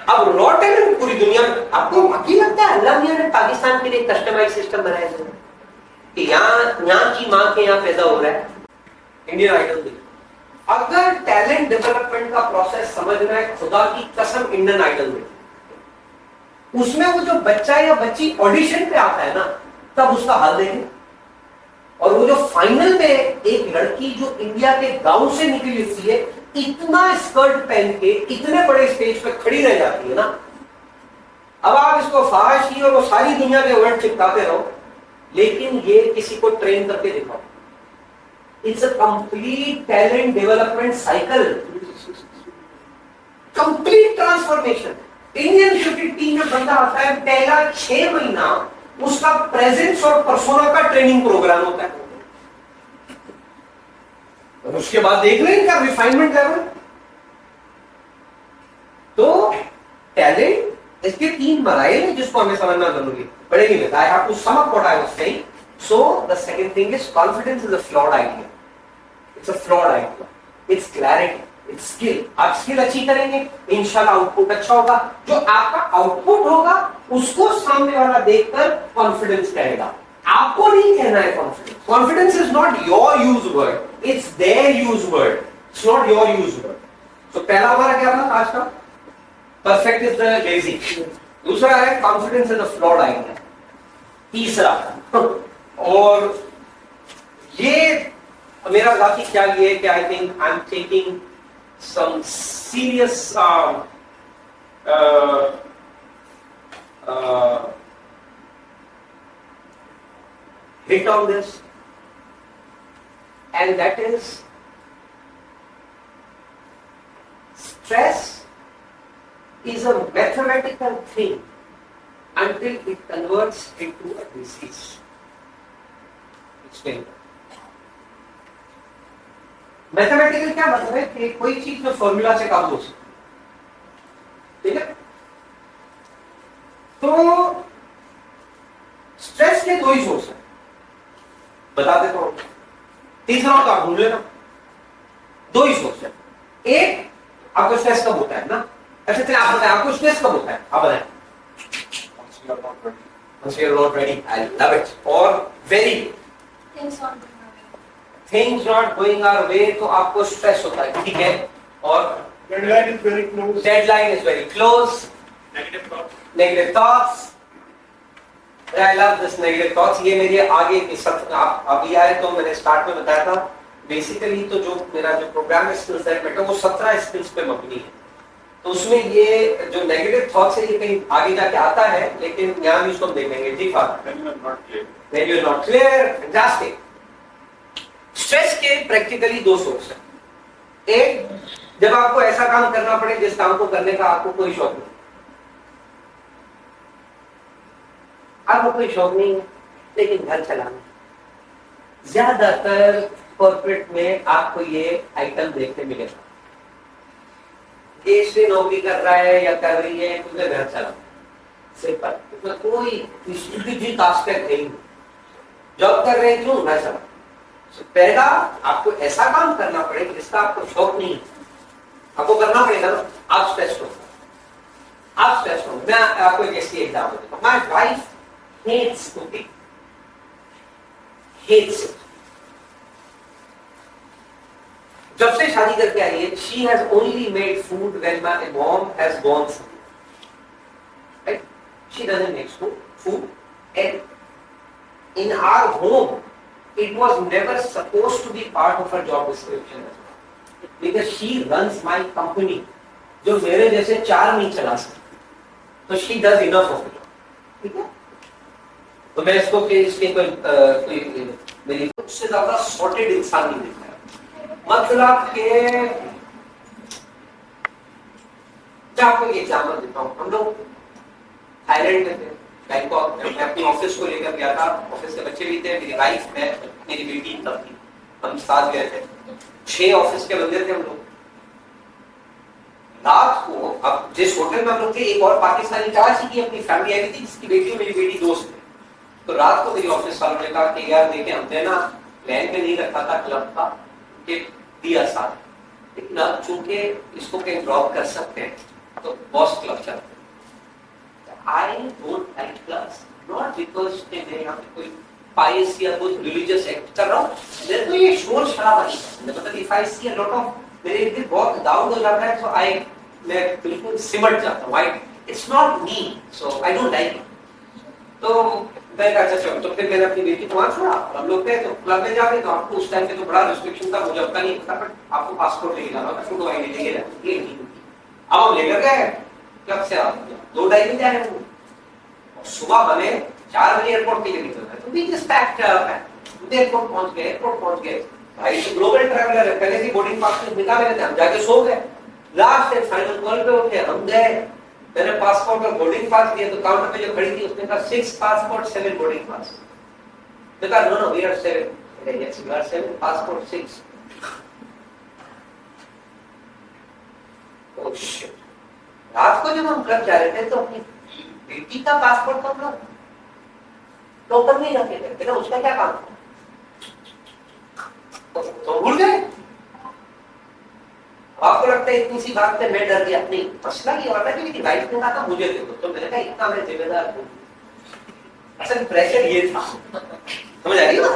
Speaker 1: अब रॉ टैलेंट पूरी दुनिया में। आपको बाकी लगता है अल्लाह मियां ने पाकिस्तान के लिए कस्टमाइज सिस्टम बनाया है कि यहाँ की माँ के यहाँ पैदा हो रहा है। इंडियन आइडल देखो, अगर टैलेंट डेवलपमेंट का प्रोसेस समझना है, खुदा की कसम इंडियन आइडल में उसमें वो जो बच्चा या बच्ची ऑडिशन पे आता है ना तब उसका हाल देखें। और वो जो फाइनल में एक लड़की जो इंडिया के गांव से निकली होती है, इतना स्कर्ट पहन के इतने बड़े स्टेज पे खड़ी रह जाती है ना। अब आप इसको फाहशी और वो सारी दुनिया के वर्ड चिपकाते रहो, लेकिन ये किसी को ट्रेन करके दिखाओ। It's a complete talent development cycle, complete transformation. Indian cricket team में बंदा आता है, पहला 6 महीना उसका प्रेजेंस और पर्सोना का ट्रेनिंग प्रोग्राम होता है, और उसके बाद देख रहे हैं क्या रिफाइनमेंट लेवल। तो टैलेंट इसके 3 मराइल है जिसको हमें समझना जरूरी है। बड़े नहीं I have to sum up what I was saying. So the second thing is confidence is a flawed idea. It's a flawed idea, it's clarity, it's skill. आप स्किल अच्छी करेंगे इंशाल्लाह आउटपुट अच्छा होगा। जो आपका आउटपुट होगा उसको सामने वाला देखकर कॉन्फिडेंस कहेगा, आपको नहीं कहना है confidence. Confidence is not your use word, it's their use word, it's not your use word. तो पहला हमारा क्या था आज का? Perfect is the lazy. दूसरा है confidence is a flawed idea. तीसरा और ये मेरा जाती ख्याल ये है कि I think I am taking some serious hit on this, and that is stress is a mathematical thing until it converts into a disease. Explain. Mathematical क्या मतलब है कि कोई चीज जो फॉर्मूला से काबू हो सकती, ठीक है? तो स्ट्रेस के दो ही सोर्स है, बता देता हूं, तीसरा तो आप ढूंढ लेना। दो ही सोर्स है। एक, आपको स्ट्रेस कब होता है ना, अच्छा चलिए आप बताएं आपको स्ट्रेस कब होता है, आप बताएं। Once you are not ready, I love it. और very things not going our way, तो आपको स्ट्रेस होता है, ठीक है? और
Speaker 3: Deadline is very close.
Speaker 1: deadline is very close. Negative thoughts. I love this negative thoughts. ये मेरे आगे के सत्र आप अभी आए तो मैंने स्टार्ट में बताया था, बेसिकली तो जो मेरा जो प्रोग्राम है स्किल्स दैट मैटर वो 17 स्किल्स पे मबनी है। तो उसमें ये जो नेगेटिव थॉट्स है ये कहीं आगे जाके आता है, लेकिन यहाँ भी उसको हम देखेंगे, ठीक है? When you are not clear, fantastic. Stress के प्रैक्टिकली दो सोर्स है। एक, जब आपको ऐसा काम करना पड़े जिस काम को करने का आपको कोई शौक नहीं, आपको कोई शौक नहीं है लेकिन घर चलाना। ज्यादातर कॉर्पोरेट में आपको ये आइटम देखने मिलेगा, देश से नौकरी कर रहा है या कर रही है, तुझे घर चलाना, सिंपल, उसमें कोई टास्क है, जॉब कर रहे हैं क्यों, घर चलाना। पहला, आपको ऐसा काम करना पड़ेगा जिसका आपको शौक नहीं है, आपको करना पड़ेगा ना, आप स्ट्रेस हो, आप स्ट्रेस हो। मैं आपको एक ऐसी एग्जाम्पल देता हूं, my wife hates cooking, hates it. जब से शादी करके आई है, she has only made food when my mom has gone food. Right? She doesn't make food, and in our home, it was never supposed to be part of her job description because she runs my company, जो मेरे जैसे 4 नहीं चला सकते, तो she does enough of it. ठीक है? तो मैं इसको कि इसके कोई मेरी उससे ज्यादा सॉर्टेड इंसान नहीं देखा है। मतलब के मैं आपको एक एग्जांपल देता हूँ, हम लोग थाईलैंड में थे, बैंकॉक में, मैं अपनी ऑफिस को लेकर गया था, ऑफिस के बच्चे भी थे, मेरी वाइफ, मैं, मेरी बेटी तब थी, हम साथ गए थे, 6 ऑफिस के बंदे थे हम लोग। रात को, अब जिस होटल में हम लोग थे, एक और पाकिस्तानी चाची की अपनी फैमिली आई थी, जिसकी बेटी और मेरी बेटी दोस्त थे। तो रात को मेरी ऑफिस वालों ने कहा कि यार देखिए, हमने ना प्लान में नहीं रखा था क्लब का कि दिया साथ, लेकिन अब चूंकि इसको कहीं ड्रॉप कर सकते हैं तो बॉस क्लब चलते हैं। I don't like clubs, not because मैं यहाँ पे कोई पाइस या कुछ रिलीजियस एक्ट कर रहा हूँ, मेरे को ये शोर शराबा नहीं पसंद। मतलब if I see a lot of, मेरे इर्द बहुत दाऊद हो जाता है, तो मैं बिल्कुल सिमट जाता हूँ। It's not me, so I don't like it. तो मैं कहा चलो, तो फिर मैंने अपनी बेटी को वहां छोड़ा, हम लोग थे तो क्लब में जाके, तो आपको उस टाइम पे तो बड़ा रिस्ट्रिक्शन था, मुझे अपना नहीं पता, बट आपको पासपोर्ट लेके जाना होता, फोटो आईडी लेके जाना, ये नहीं। अब हम लेकर गए क्लब से, आप 2-2:30 बजे आए हैं, सुबह हमें 4 बजे एयरपोर्ट के लिए निकलना है, तो we just packed up, airport पहुंच गए। भाई तो ग्लोबल ट्रैवलर है, पहले से बोर्डिंग पास निकाले थे, हम जाके सो गए। लास्ट एंड फाइनल कॉल पे उठे, हम गए, मैंने पासपोर्ट और बोर्डिंग पास दिया, तो काउंटर पे जो खड़ी थी उसने कहा 6 पासपोर्ट 7 बोर्डिंग पास। मैं कहा no we are 7। Yes we are 7 passport 6। Oh shit, रात को जब हम क्लब जा रहे थे तो अपनी बेटी का पासपोर्ट तो हम लोग लॉकर में रखे थे, लेकिन उसका क्या काम तो भूल गए। आपको लगता है इतनी सी बात पे मैं डर गया? नहीं, मसला ये होता है कि मेरी वाइफ ने कहा था मुझे दे दो, तो मैंने कहा इतना मैं जिम्मेदार हूं। असल प्रेशर ये था, समझ आ रही है ना?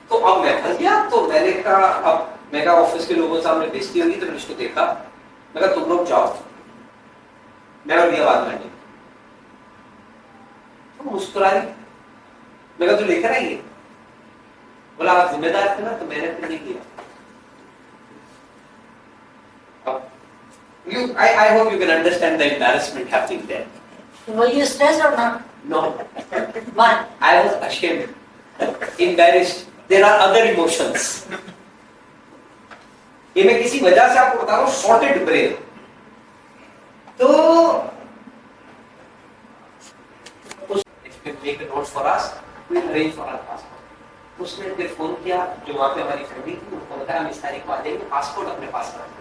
Speaker 1: तो अब मैं फंस गया, तो मैंने कहा, अब मैं कहा ऑफिस के लोगों सामने बेइज्जती होगी, तो मैंने उसको देखा, मैं कहा तुम लोग जाओ, मैं और ये बात करनी। तो मुस्कुरा रही, मैं कहा तू लेकर आई है? बोला आप जिम्मेदार थे ना, तो मैंने फिर नहीं किया। I hope you can understand the embarrassment happening there.
Speaker 2: Were you stressed or not?
Speaker 1: No,
Speaker 2: Why?
Speaker 1: I was ashamed, embarrassed. There are other emotions. ये मैं किसी वजह से आपको बता रहा हूँ, सॉर्टेड ब्रेन। तो make a note for us, we'll arrange for our passport. उसने फिर फोन किया, जो वहाँ पे हमारी फैमिली थी, उनको बताया हम इस तारीख को आ जाएंगे, पासपोर्ट अपने पास रखो।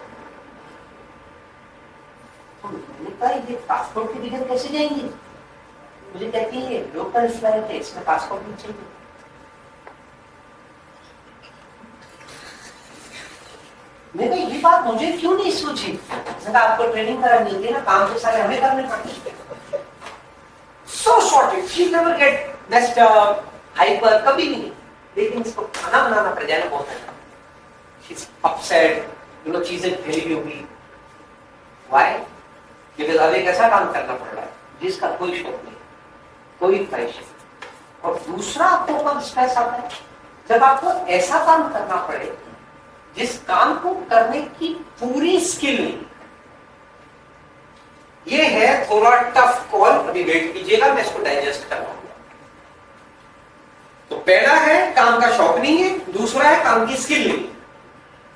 Speaker 1: मैंने कहा ये पासपोर्ट के बगैर कैसे जाएंगे? मुझे कहती है लोकल फ्लाइट है, इसमें पासपोर्ट नहीं चाहिए। मैंने ये बात मुझे क्यों नहीं सोची? आपको ट्रेनिंग करानी होती है ना, काम तो सारे हमें करने पड़ते हैं। So sorted, she never get messed up, hyper, कभी भी नहीं। लेकिन इसको खाना बनाना पड़ जाए ना बहुत है। She's upset, चीजें फैली होगी। Why? Because अब एक ऐसा काम करना पड़ रहा है जिसका कोई शौक नहीं, कोई ख्वाहिश नहीं। और दूसरा आपको कब स्ट्रेस आता है? जब आपको ऐसा काम करना पड़े जिस काम को करने की पूरी स्किल नहीं। ये है थोड़ा टफ कॉल, अभी वेट कीजिएगा, मैं इसको डाइजेस्ट कर रहा हूं। तो पहला है काम का शौक नहीं है, दूसरा है काम की स्किल नहीं।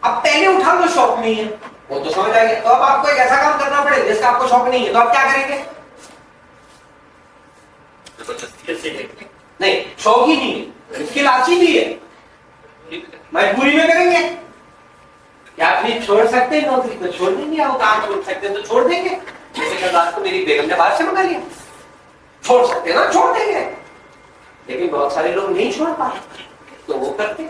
Speaker 1: अब पहले उठा लो शौक नहीं है, वो तो समझ आएगा। तो अब आपको एक ऐसा काम करना पड़ेगा जिसका आपको शौक नहीं है, तो आप क्या करेंगे? नहीं, शौक ही नहीं है, स्किल अच्छी भी है, मजबूरी में करेंगे। क्या आप नहीं छोड़ सकते हैं नौकरी? तो छोड़ देंगे। आप काम छोड़ सकते हैं तो छोड़ देंगे। जैसे कल रात को मेरी बेगम ने बाहर से मंगा लिया, छोड़ सकते हैं ना, छोड़ देंगे। लेकिन बहुत सारे लोग नहीं छोड़ पाते, तो वो करते।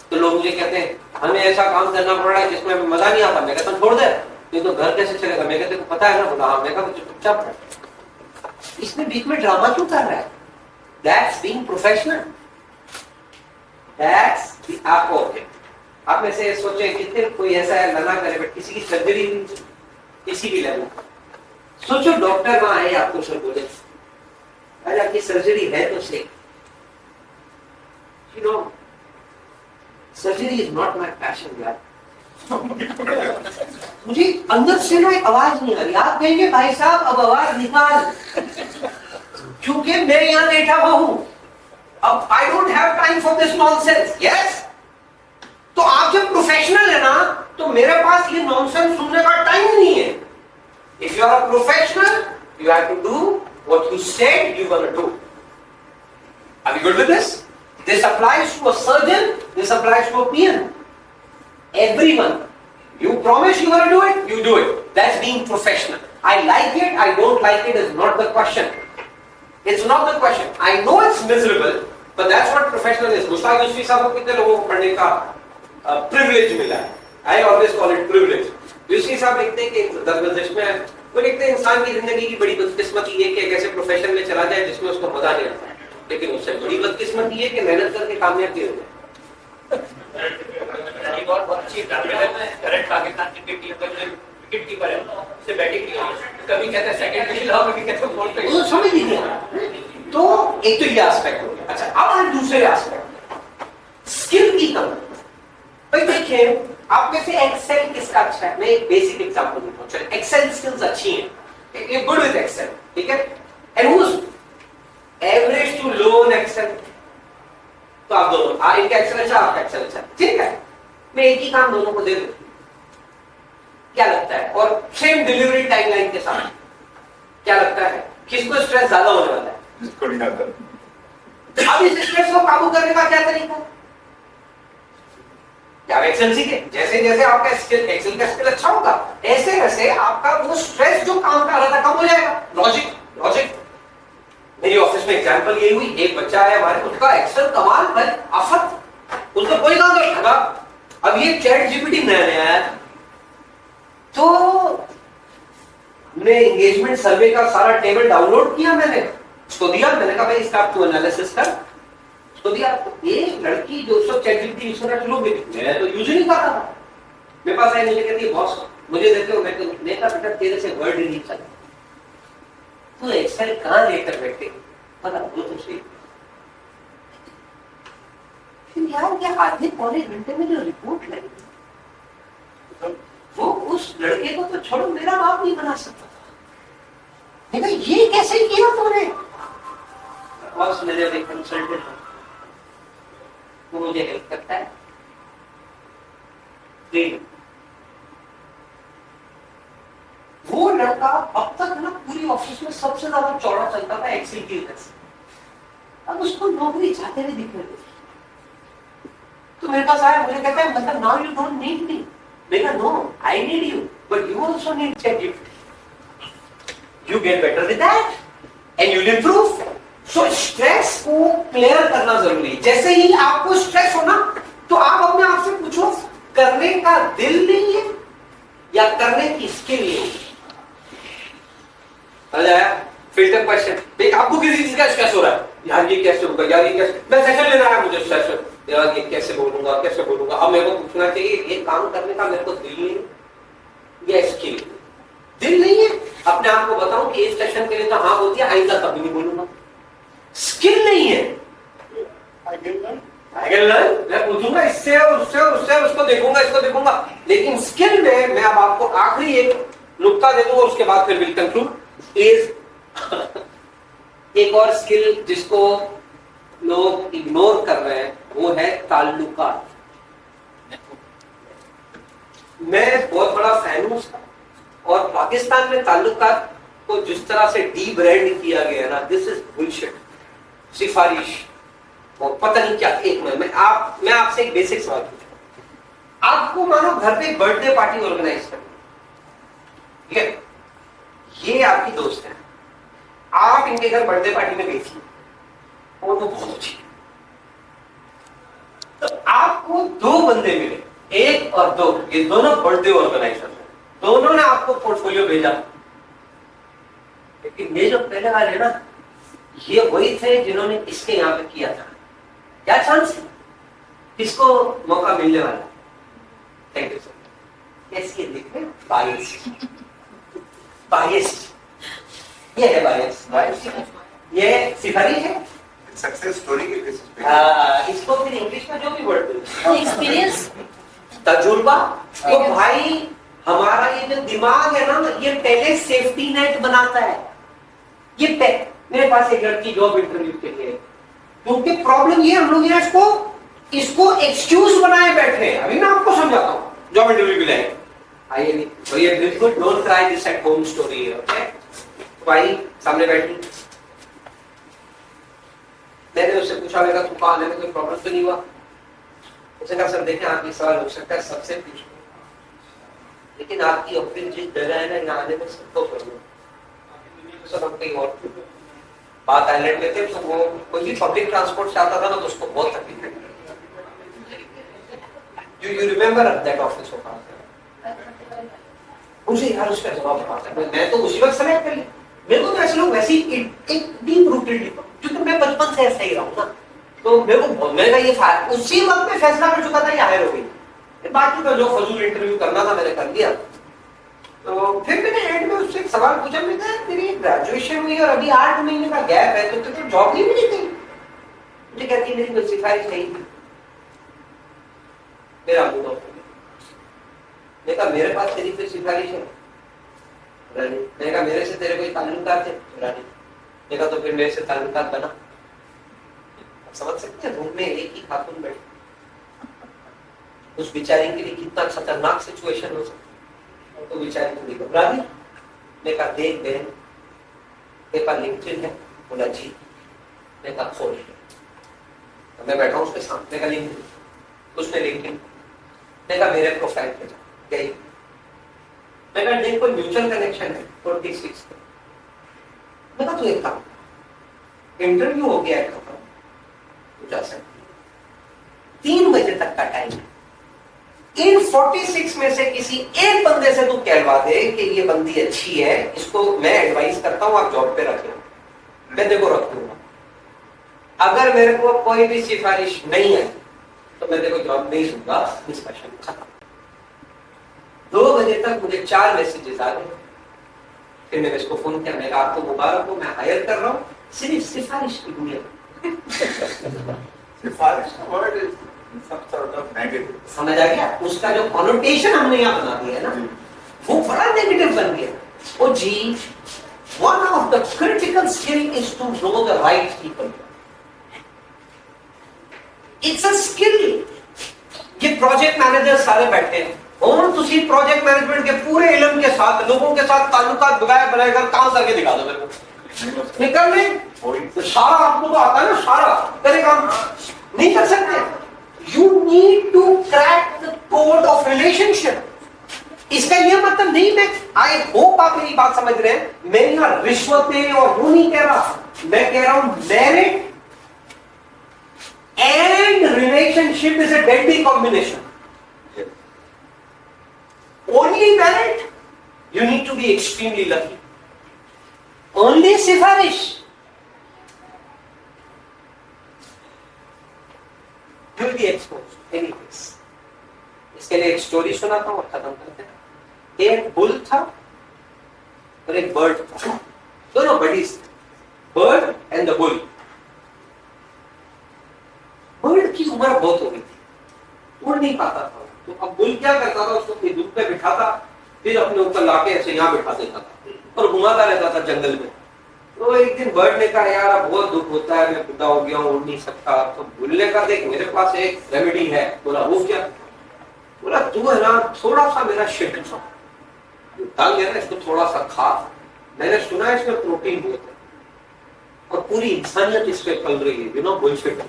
Speaker 1: तो लोग मुझे कहते हैं हमें ऐसा काम करना पड़ रहा है जिसमें हमें मजा नहीं आता। मैं कहता हूँ छोड़ दे, ये तो घर कैसे चलेगा? मैं कहते को पता है ना? बोला हाँ। मैं कहता चुपचाप है। इसमें बीच में ड्रामा क्यों कर रहा है? That's being professional. That's the okay. आप में से सोचे कितने कोई ऐसा है लगा करे बट किसी की सर्जरी नहीं, किसी भी लेवल। सोचो डॉक्टर वहां आए, आपको सर बोले अरे आपकी सर्जरी है तो सही। You know, surgery is not my passion यार। मुझे अंदर से ना एक आवाज नहीं आ रही। आप कहेंगे भाई साहब अब आवाज निकाल, क्योंकि मैं यहाँ बैठा हुआ हूं। अब I don't have time for this nonsense. Yes, तो आप जब प्रोफेशनल है ना, तो मेरे पास ये नॉनसेंस सुनने का टाइम नहीं है। If you are a professional, you have to do what you said you gonna do. Are you good with this? This applies to a surgeon, this applies to a PN. Everyone. You promise you want to do it, you do it. That's being professional. I like it, I don't like it is not the question. It's not the question. I know it's miserable, but that's what professional is. Mushtaq Yusufi साहब को कितने लोगों को पढ़ने का privilege मिला है? I always call it privilege. Yusufi साहब लिखते हैं कि दरगज़श में वो लिखते हैं इंसान की जिंदगी की बड़ी बदकिस्मती है कि एक ऐसे प्रोफेशन में चला जाए जिसमें उसको मजा नहीं आता, लेकिन उससे बड़ी बदकिस्मती है कि मेहनत करके कामयाब हो जाए। बहुत अच्छी करंट पाकिस्तान क्रिकेट टीम का जो विकेट कीपर है उससे बैटिंग की कभी कहते हैं सेकंड पे खिलाओ, कभी कहते हैं फोर्थ पे। वो समझ नहीं गया। तो एक तो ये एस्पेक्ट हो गया। अच्छा, अब हम दूसरे एस्पेक्ट स्किल की कमी। भाई देखिए, आप में से एक्सेल किसका अच्छा है? मैं एक बेसिक एग्जांपल देता हूं। चलो, एक्सेल स्किल्स अच्छी हैं, यू गुड विद एक्सेल, ठीक है? And who is average to low in Excel? तो आप दोनों, इनका एक्सेल अच्छा, आपका एक्सेल अच्छा, ठीक है? मैं एक ही काम दोनों को दे दूं, क्या लगता है? और सेम डिलीवरी टाइमलाइन के साथ, क्या लगता है किसको स्ट्रेस ज्यादा होने वाला है?
Speaker 3: जिसको नहीं आता।
Speaker 1: अब इस स्ट्रेस को काबू करने का क्या तरीका है? आप एक्सेल सीखे, जैसे जैसे आपका स्किल, एक्सेल का स्किल अच्छा होगा, ऐसे वैसे आपका वो स्ट्रेस जो काम कर रहा था कम हो जाएगा। लॉजिक मेरी ऑफिस में एग्जांपल ये हुई, एक बच्चा आया हमारे, उसका एक्सेल कमाल भाई आफत, उसको कोई काम नहीं लगा। अब ये चैट जीपीटी नया है, तो हमने एंगेजमेंट सर्वे का सारा टेबल डाउनलोड किया, मैंने उसको दिया, मैंने कहा भाई इसका तू एनालिसिस कर, उसको दिया। ये लड़की जो सब चैट जीपीटी यूज करना शुरू कर दी, मैं तो यूज ही नहीं कर रहा था। मेरे पास आई, मुझे कहती है बॉस मुझे देते हो, मैं कहा बेटा तेरे से वर्ड ही नहीं चला, तो एक्सेल कहां लेकर बैठे, पता वो तो सही। यार क्या आधे पौने घंटे में जो रिपोर्ट लगी वो उस लड़के को तो छोड़ो मेरा बाप नहीं बना सकता था। देखा ये कैसे किया तूने? बॉस मेरे एक कंसल्टेंट है, वो मुझे हेल्प करता है। वो लड़का अब तक ना पूरी ऑफिस में सबसे ज्यादा चौड़ा चलता था एक्सेल की वजह से। अब उसको नौकरी चाहते हुए दिख रहे थे। तो मेरे पास आया, मुझे कहता है मतलब now you don't need me. मैंने no I need you but you also need ChatGPT। You get better with that and you will improve. So stress को क्लियर करना जरूरी है। जैसे ही आपको स्ट्रेस हो ना तो आप अपने आप से पूछो करने का दिल नहीं है या करने की स्किल नहीं है। फिल्टर क्वेश्चन देख, आपको किसी चीज का स्ट्रेस हो रहा है, यार ये कैसे होगा, यार ये कैसे, मैं सेशन लेना है मुझे स्ट्रेस, यार ये कैसे बोलूंगा कैसे बोलूंगा। अब मेरे को पूछना चाहिए ये काम करने का मेरे को दिल नहीं है या स्किल? दिल नहीं है, अपने आप को बताऊं कि इस सेशन के लिए तो हाँ होती है, आइंदा कभी नहीं बोलूंगा। स्किल नहीं है, मैं पूछूंगा इससे और उससे और उससे, उसको देखूंगा इसको देखूंगा, लेकिन स्किल में मैं अब आपको आखिरी एक नुक्ता दे दूंगा, उसके बाद फिर विल कंक्लूड इज एक और स्किल जिसको लोग इग्नोर कर रहे हैं, वो है ताल्लुकात। मैं बहुत बड़ा फैन हूं उसका, और पाकिस्तान में ताल्लुकात को जिस तरह से डी ब्रांड किया गया ना, दिस इज बुलशिट। सिफारिश और पता नहीं क्या। एक मिनट मैं आपसे एक बेसिक सवाल पूछूं। आपको मानो घर पे बर्थडे पार्टी ऑर्गेनाइज करनी, ठीक है, ये आपकी दोस्त है, आप इनके घर बर्थडे पार्टी में गई थी और वो बहुत अच्छी, तो आपको दो बंदे मिले, एक और दो, ये दोनों बर्थडे ऑर्गेनाइजर हैं, दोनों ने आपको पोर्टफोलियो भेजा, लेकिन ये जो पहले वाले ना, ये वही थे जिन्होंने इसके यहां पे किया था। क्या चांस है किसको मौका मिलने वाला? Thank you sir. कैसी देखे बायस, बायस ये है बायस, ये सिफारिश है,
Speaker 3: सक्सेस स्टोरी के बेसिस पे।
Speaker 1: इसको फिर इंग्लिश में जो भी वर्ड
Speaker 2: एक्सपीरियंस,
Speaker 1: तजुर्बा। तो भाई हमारा ये जो दिमाग है ना, ये पहले सेफ्टी नेट बनाता है। ये मेरे पास एक लड़की जॉब इंटरव्यू के लिए, क्योंकि प्रॉब्लम ये हम लोग इसको एक्सक्यूज बनाए बैठे हैं। अभी मैं आपको समझाता हूँ, जॉब इंटरव्यू के लिए आइए नहीं भैया, बिल्कुल don't cry this at home story. Okay, भाई सामने बैठी, मैंने उससे पूछा, मेरा तू कहाँ है, कोई प्रॉब्लम तो नहीं हुआ? उसने कहा सर देखें आपकी सवाल हो सकता है सबसे पूछ, लेकिन आपकी ऑफिस जिस जगह है ना, यहाँ आने में सबको प्रॉब्लम। सर हम कहीं और बात आइलैंड में थे, तो वो कोई भी पब्लिक ट्रांसपोर्ट से आता था ना, तो उसको बहुत तकलीफ है। You remember that office of ours? मुझे यार उसका जवाब पता है, मैं तो उसी वक्त सेलेक्ट कर लिया। मेरे को तो ऐसे लोग वैसे ही एक डीप रूटेड, क्योंकि मैं बचपन से ऐसा ही रहा हूँ ना, तो मेरे को मेरा ये उसी वक्त में फैसला कर चुका था, ये हायर हो गई। बाकी तो जो फजूल इंटरव्यू करना था मैंने कर लिया। तो फिर मैंने एंड में उससे एक सवाल पूछा, मैंने कहा तेरी ग्रेजुएशन हुई और अभी 8 महीने का गैप है, तो तुझे जॉब नहीं मिली थी? मुझे कहती है मेरी कोई सिफारिश नहीं थी। मेरा मूड ऑफ हो गया। मैंने कहा मेरे पास तेरी कोई सिफारिश है? मैंने कहा मेरे से तेरे कोई ताल्लुकात है? मैंने कहा तो फिर मेरे से ताल्लुकात बना। समझ सकते हैं, रूम में एक ही खातून बैठी, उस बेचारी के लिए कितना खतरनाक सिचुएशन हो सकती, तो बेचारी थोड़ी घबरा गई। मैं कहा देख बहन, मेरे पास लिंक्डइन है? बोला जी। मैं कहा खोल, तो मैं बैठा हूँ उसके सामने का लिंक्डइन, उसने लिंक्डइन, मैं कहा मेरे प्रोफाइल पे जा गई। मैं कहा देख कोई म्यूचुअल कनेक्शन है 46। मैं कहा तू एक काम, इंटरव्यू हो गया है खत्म, तू जा सकती, 3 बजे तक का टाइम है। इन 46 में से किसी एक बंदे से तू कहलवा दे कि ये बंदी अच्छी है, इसको मैं एडवाइस करता हूं आप जॉब पे रखें, मैं देखो रख दूंगा। अगर मेरे को कोई भी सिफारिश नहीं है तो मैं देखो जॉब नहीं दूंगा। डिस्कशन खत्म। 2 बजे तक मुझे 4 मैसेजेस आ गए। फिर मैंने इसको फोन किया, मैंने आपको मुबारक हो, मैं हायर कर रहा हूँ सिर्फ सिफारिश की दुनिया।
Speaker 3: सिफारिश का word is some sort of negative.
Speaker 1: समझ आ गया? उसका जो कॉनोटेशन हमने यहाँ बना दिया है ना, वो बड़ा नेगेटिव बन गया। ओ जी, one of the critical skill is to know the right people. It's a skill. ये प्रोजेक्ट मैनेजर सारे बैठे हैं, और तुसी प्रोजेक्ट मैनेजमेंट के पूरे इल्म के साथ लोगों के साथ ताल्लुकात बनाकर काम करके दिखा दो मेरे को, निकल रहे तो सारा आपको तो आता है ना, सारा करे काम नहीं कर सकते। You need to crack the code of relationship. इसका ये मतलब नहीं, मैं आई होप आप मेरी बात समझ रहे हैं, मैं यहाँ रिश्वतें और वो नहीं कह रहा, मैं कह रहा हूं merit and relationship is a deadly combination.
Speaker 3: Yes.
Speaker 1: Only merit, you need to be extremely lucky. Only सिफारिश, you will be exposed anyways. इसके लिए एक स्टोरी सुनाता हूँ और खत्म करते हैं। एक बुल था और एक बर्ड था, दोनों buddies, bird and the bull. Bird की उम्र बहुत हो गई थी, उड़ नहीं पाता था, तो अब बुल क्या करता था, उसको अपनी धूप पे बिठाता, फिर अपने ऊपर लाके ऐसे यहाँ बिठा देता था और घुमाता रहता था जंगल में। तो एक दिन बर्ड ने कहा, यार अब बहुत दुख होता है, मैं बुढ़ा हो गया हूँ, उड़ नहीं सकता। तो बुल ने कहा, देख मेरे पास एक रेमेडी है। बोला वो क्या? बोला तू है ना, थोड़ा सा मेरा शिट दाल है ना, इसको थोड़ा सा खा, मैंने सुना है इसमें प्रोटीन बहुत है और पूरी इंसानियत इस पे पल रही है, यू नो बुलशिट।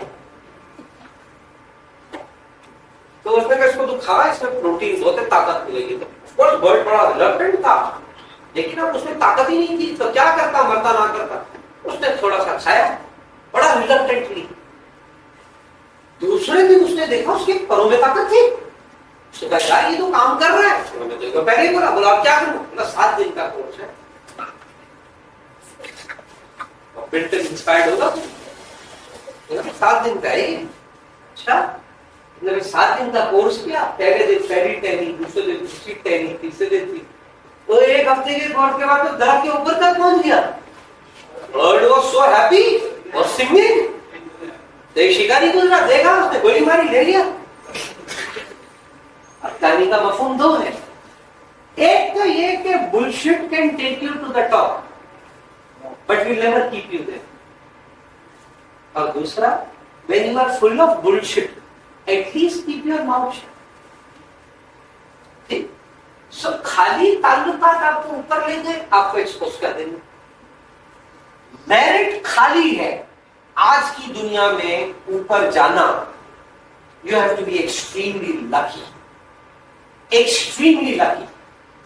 Speaker 1: तो उसने कहा इसको तू खा, इसमें प्रोटीन बहुत है, ताकत मिलेगी। तो बर्ड बड़ा रिलक्टेंट था, लेकिन अब उसमें ताकत ही नहीं थी, तो क्या करता, मरता ना करता। उसने थोड़ा सा खाया बड़ा रिलक्टेंटली। दूसरे दिन उसने देखा उसके परों में ताकत थी। उसने कहा यार ये तो काम कर रहा है। तो पहले ही बोला, बोला अब क्या करूं? बोला 7 दिन का कोर्स है, बिल्कुल इंस्पायर्ड होगा। 7 दिन का ही, अच्छा 7 दिन का कोर्स किया। पहले दिन पहली टहनी, दूसरे दिन दूसरी टहनी, तीसरे दिन थी। तो एक हफ्ते के कोर्स के बाद तो दरख्त के ऊपर तक पहुंच गया। बर्ड वाज सो हैप्पी और सिंगिंग। तो एक शिकारी गुजरा, देखा उसने, गोली मारी, ले लिया। अब कहानी का मफहूम दो है, एक तो ये कि bullshit can take you to the top but will never keep you there, और दूसरा when you are full of bullshit at least keep your mouth shut. So खाली ताल्लुकात आपको ऊपर ले गए, आपको एक्सपोज कर देंगे। मेरिट खाली है, आज की दुनिया में ऊपर जाना, you have to be extremely lucky, extremely lucky.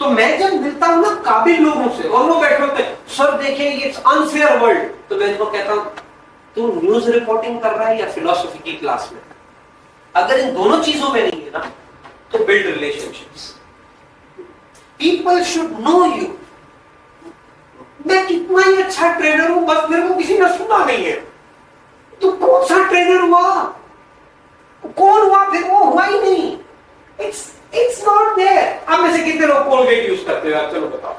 Speaker 1: तो मैं जब मिलता हूं ना काबिल लोगों से, और वो बैठे होते हैं, सर देखिए ये अनफेयर वर्ल्ड, तो मैं इनको कहता हूं तू न्यूज रिपोर्टिंग कर रहा है या फिलॉसफी की क्लास में? अगर इन दोनों चीजों में नहीं है ना, तो build relationships. People should know you. मैं कितना ही अच्छा ट्रेनर हूं, बस मेरे को किसी ने सुना नहीं है। तो कौन सा ट्रेनर हुआ? कौन हुआ? फिर वो हुआ ही नहीं। It's not there. आप में से कितने लोग कोलगेट यूज करते हो? चलो बताओ,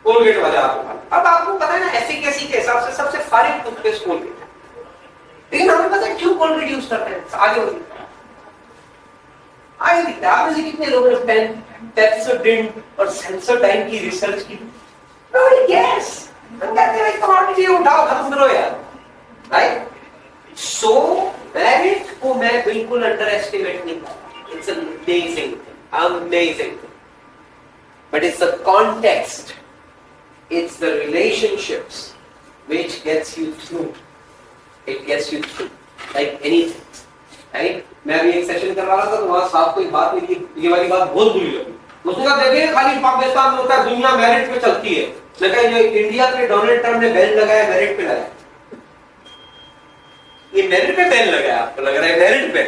Speaker 1: कोलगेट वाले आप। अब आपको पता है ना एफिकेसी के हिसाब से सबसे फारिग टूथपेस्ट कोलगेट है, लेकिन हमें पता है क्यों कोलगेट यूज करते हैं। आगे बढ़िए, आगे दिखता है। आप में से कितने लोगों ने पेप्सोडेंट और सेंसोडाइन की रिसर्च की? Nobody cares. कहते हैं कमोडिटी उठाओ, खत्म करो यार, राइट? सो मेरिट को मैं बिल्कुल अंडर एस्टिमेट नहीं करता। It's an amazing thing, amazing thing. But it's the context, it's the relationships which gets you through. It gets you through, like anything, right? मैं अभी एक सेशन करवा रहा था, तो वहाँ साहब को एक बात मिली, ये वाली बात बहुत बुरी लगी। उसने कहा देखिए खाली पाकिस्तान में होता है, दुनिया मेरिट पे चलती है। मैं कहा इंडिया में डोनाल्ड ट्रम्प ने बैन लगाया, मेरिट पे लगाया। ये मेरिट पे बैन लगाया, आपको लग रहा है मेरिट पे?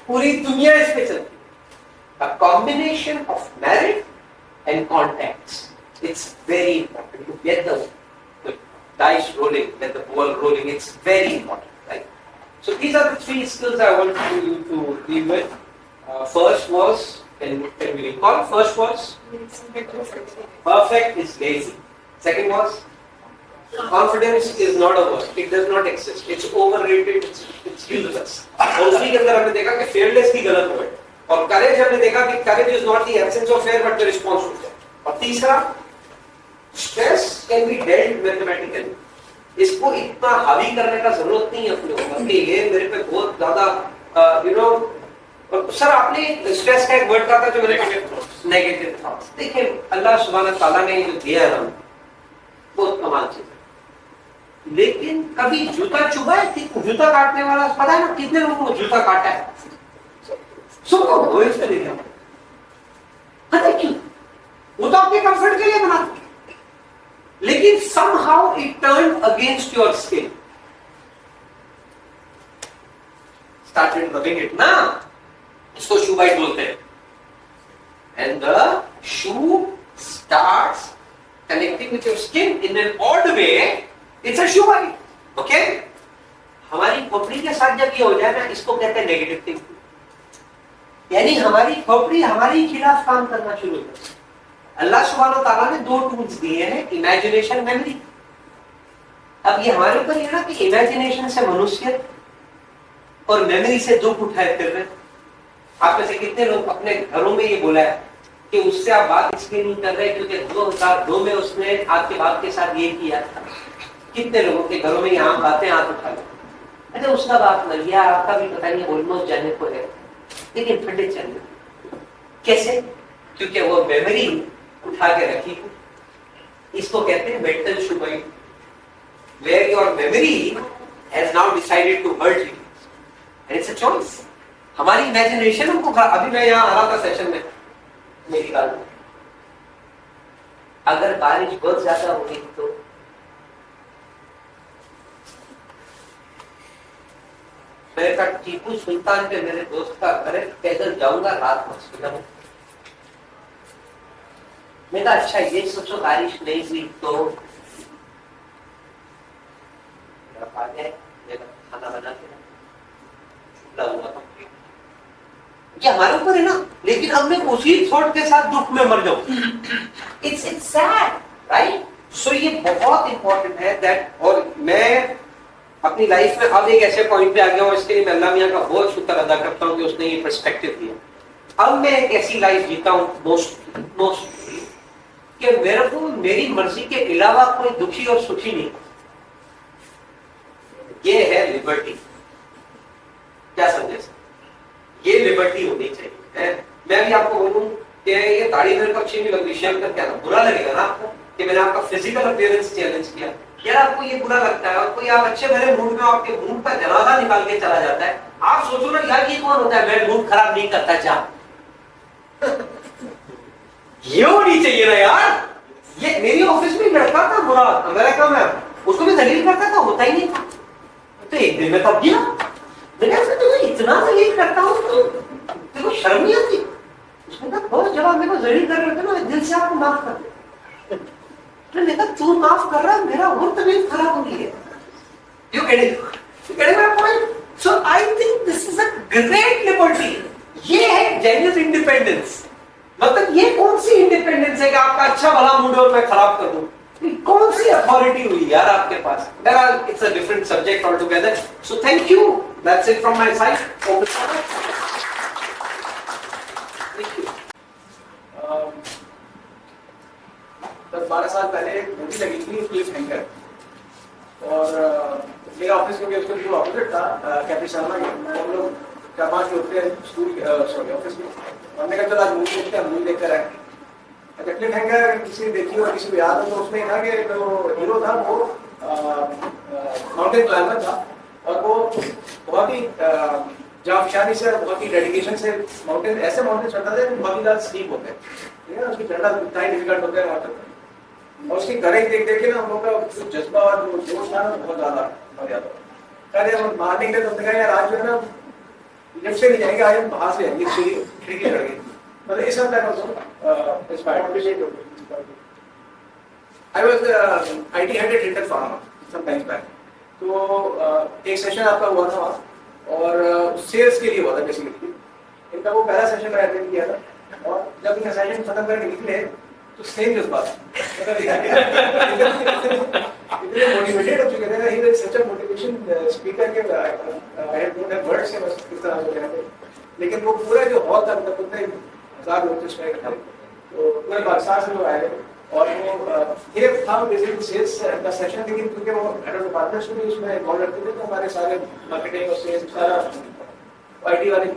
Speaker 1: पूरी दुनिया इस पे चलती है। A combination of merit and contacts. It's very important to get the dice rolling, get the ball rolling. It's very important, right? So these are the 3 skills I want you to deal with. First was, can we recall? First was perfect is lazy. Second was Confidence is not a word. It does not exist. It's overrated. It's useless. और उसी के अंदर हमने देखा कि fearless की गलत word, और courage हमने देखा कि courage is not the absence of fear but the response to fear. और तीसरा, stress can be dealt mathematically. इसको इतना हावी करने का जरूरत नहीं है अपने ऊपर कि ये मेरे पे बहुत ज्यादा सर आपने स्ट्रेस का एक वर्ड कहा था जो मैंने नेगेटिव थॉट्स। देखिए अल्लाह सुब्हानहू ताला ने जो दिया है हम बहुत कमाल चीज है, लेकिन कभी जूता चुभा है? जूता काटने वाला पता है ना कितने लोगों को जूता काटा है? सबको वो इससे ले गया, पता है क्यों? वो तो आपके कंफर्ट के लिए बना, लेकिन somehow it turned against your skin. Started rubbing it ना, इसको shoe bite बोलते हैं, and the shoe starts connecting with your skin in an odd way. It's a shoe bite, okay? हमारी खोपड़ी के साथ जब ये हो जाए ना, इसको कहते हैं नेगेटिव थिंकिंग, यानी हमारी खोपड़ी हमारी खिलाफ काम करना शुरू कर। अल्लाह सुब्हानहू ताला ने दो टूल्स दिए हैं, इमेजिनेशन, मेमोरी। अब ये हमारे ऊपर है ना कि इमेजिनेशन से मनुष्य और मेमोरी से दुख उठाए फिर रहे। आप में से कितने लोग अपने घरों में ये बोला है कि उससे आप बात इसलिए नहीं कर रहे क्योंकि 2002 में उसने आपके बाप के साथ ये किया था? कितने लोगों के घरों में यहाँ बातें हाथ उठा ली, अरे उसका बाप मर गया, आपका भी पता नहीं ऑलमोस्ट जाने को है, लेकिन ठंडे चल। कैसे? क्योंकि वो मेमोरी उठा के रखी। इसको कहते हैं mental sugar, where your memory has now decided to hurt you and it's a choice. हमारी इमेजिनेशन हमको, अभी मैं यहाँ आ रहा था सेशन में, मेरी बात, अगर बारिश बहुत ज्यादा होगी तो मैं कहा टीपू सुल्तान पे मेरे दोस्त का घर है, पैदल जाऊंगा रात में। मैं कहा अच्छा ये सोचो बारिश नहीं हुई तो खाना बना के ये हमारे ऊपर है ना, लेकिन अब मैं उसी थॉट के साथ दुख में मर जाऊं। It's sad, right? सो ये बहुत इंपॉर्टेंट है दैट, और मैं अपनी लाइफ में अब एक ऐसे पॉइंट पे आ गया हूं, इसके लिए मैं अल्लाह मियां का बहुत शुक्र अदा करता हूं कि उसने ये पर्सपेक्टिव दिया। अब मैं एक ऐसी लाइफ जीता हूं मोस्ट कि मेरे को मेरी मर्जी के अलावा कोई दुखी और सुखी नहीं। ये है लिबर्टी। क्या समझे? ये लिबर्टी होनी चाहिए। मैं भी आपको बोलूं कि ये दाढ़ी मेरे को अच्छी नहीं लग रही, शेव करके आना बुरा लगेगा ना आपको कि मैंने आपका फिजिकल अपीयरेंस चैलेंज किया, यार आपको ये बुरा लगता है। और कोई आप अच्छे भले मूड में आपके मूड का जनाजा निकाल के चला जाता है, आप सोचो ना यार ये कौन होता है, मैं मूड खराब नहीं करता जा। ये होनी चाहिए ना यार। ये मेरी ऑफिस में लड़का था मुराद, अमेरिका में, उसको मैं दलील करता था, होता ही नहीं था। तो एक दिन में तब गया, मैंने ऐसा तुझे इतना दलील करता हूँ तो तेरे को शर्म नहीं आती? उसने कहा बहुत जब आप मेरे को दलील कर रहे थे ना, दिल से आपको माफ कर दे। मैंने कहा तू माफ कर रहा है, मेरा और तबीयत खराब हो गई है। You getting my point? So I think this is a great liberty. ये है genuine independence। मतलब ये कौन सी इंडिपेंडेंस है कि आपका अच्छा भला मूड और मैं खराब कर दूं? कौन सी अथॉरिटी हुई यार आपके पास? It's a different subject altogether. So thank you. That's it from my side. Thank you.
Speaker 4: 12 साल पहले मूवी लगी थी क्लिफ हैंगर, और मेरा ऑफिस में भी उसका जो ऑपोजिट था कैप्टन शर्मा के, हम लोग 4-5 लोग थे स्कूल ऑफिस में। हमने कहा चलो आज मूवी देखते हैं, मूवी देखकर आए। अच्छा क्लिफ हैंगर किसी ने देखी और किसी को याद हो तो उसमें था कि जो हीरो था वो माउंटेन क्लाइंबर था, और वो बहुत ही जाफशानी से, बहुत ही डेडिकेशन से माउंटेन, ऐसे माउंटेन चढ़ता था बहुत ही ज्यादा स्टीप होते हैं, ठीक है, उसकी चढ़ना इतना ही डिफिकल्ट होता है वहाँ तक। और उसकी करेज देख देख के ना हम लोग का जो जज्बा और जो जोश था ना बहुत ज्यादा बढ़ जाता था। अरे हम बाहर निकले तो हमने कहा यार आज जो है ना लिफ्ट से नहीं जाएंगे, आज हम बाहर से जाएंगे, खिड़की चढ़ गई। मतलब इस हद तक inspired. I was IT head at Hinton Pharma some times back. तो एक सेशन आपका हुआ था वहाँ, और सेल्स के लिए हुआ था बेसिकली। इनका वो पहला सेशन मैं अटेंड किया था, और जब इनका सेशन खत्म करके निकले तो सेम जज्बा था। इतने मोटिवेटेड हो चुके थे ना, he was such a motivation speaker के आई डोंट हैव वर्ड्स के बस किस तरह हो गया था। लेकिन वो पूरा जो हॉल था मतलब कितने हजार लोग उसमें इकट्ठे थे, तो पूरे पाकिस्तान से लोग आए और वो ये था बेसिकली सेल्स का सेशन, लेकिन क्योंकि वो हेड ऑफ डिपार्टमेंट्स भी उसमें इन्वॉल्व रहते थे तो हमारे सारे मार्केटिंग और सेल्स सारा आईटी वाले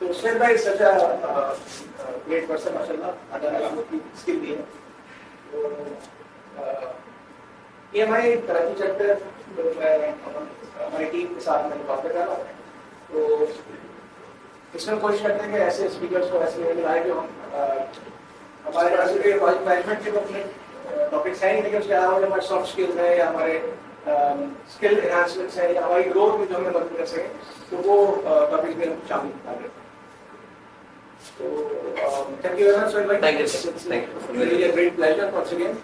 Speaker 4: तो उसमें भाई सच अ ग्रेट पर्सन माशाल्लाह, अल्लाह की स्किल दी है। तो EMI कराची चैप्टर हमारी टीम के साथ मैंने बात कर रहा हूँ, तो इसमें कोशिश करते हैं कि ऐसे स्पीकर्स को ऐसे लेवल आए जो हमारे पास प्रोजेक्ट मैनेजमेंट के अपने टॉपिक्स हैं, लेकिन उसके अलावा जो हमारे सॉफ्ट स्किल्स हैं या हमारे स्किल एनहांसमेंट्स हैं या हमारी ग्रोथ में जो हमें मदद कर सकें, तो वो टॉपिक में हम शामिल कर रहे हैं। So, thank you very much.
Speaker 1: Thank you, sir. Thank you.
Speaker 4: Really a great pleasure once again.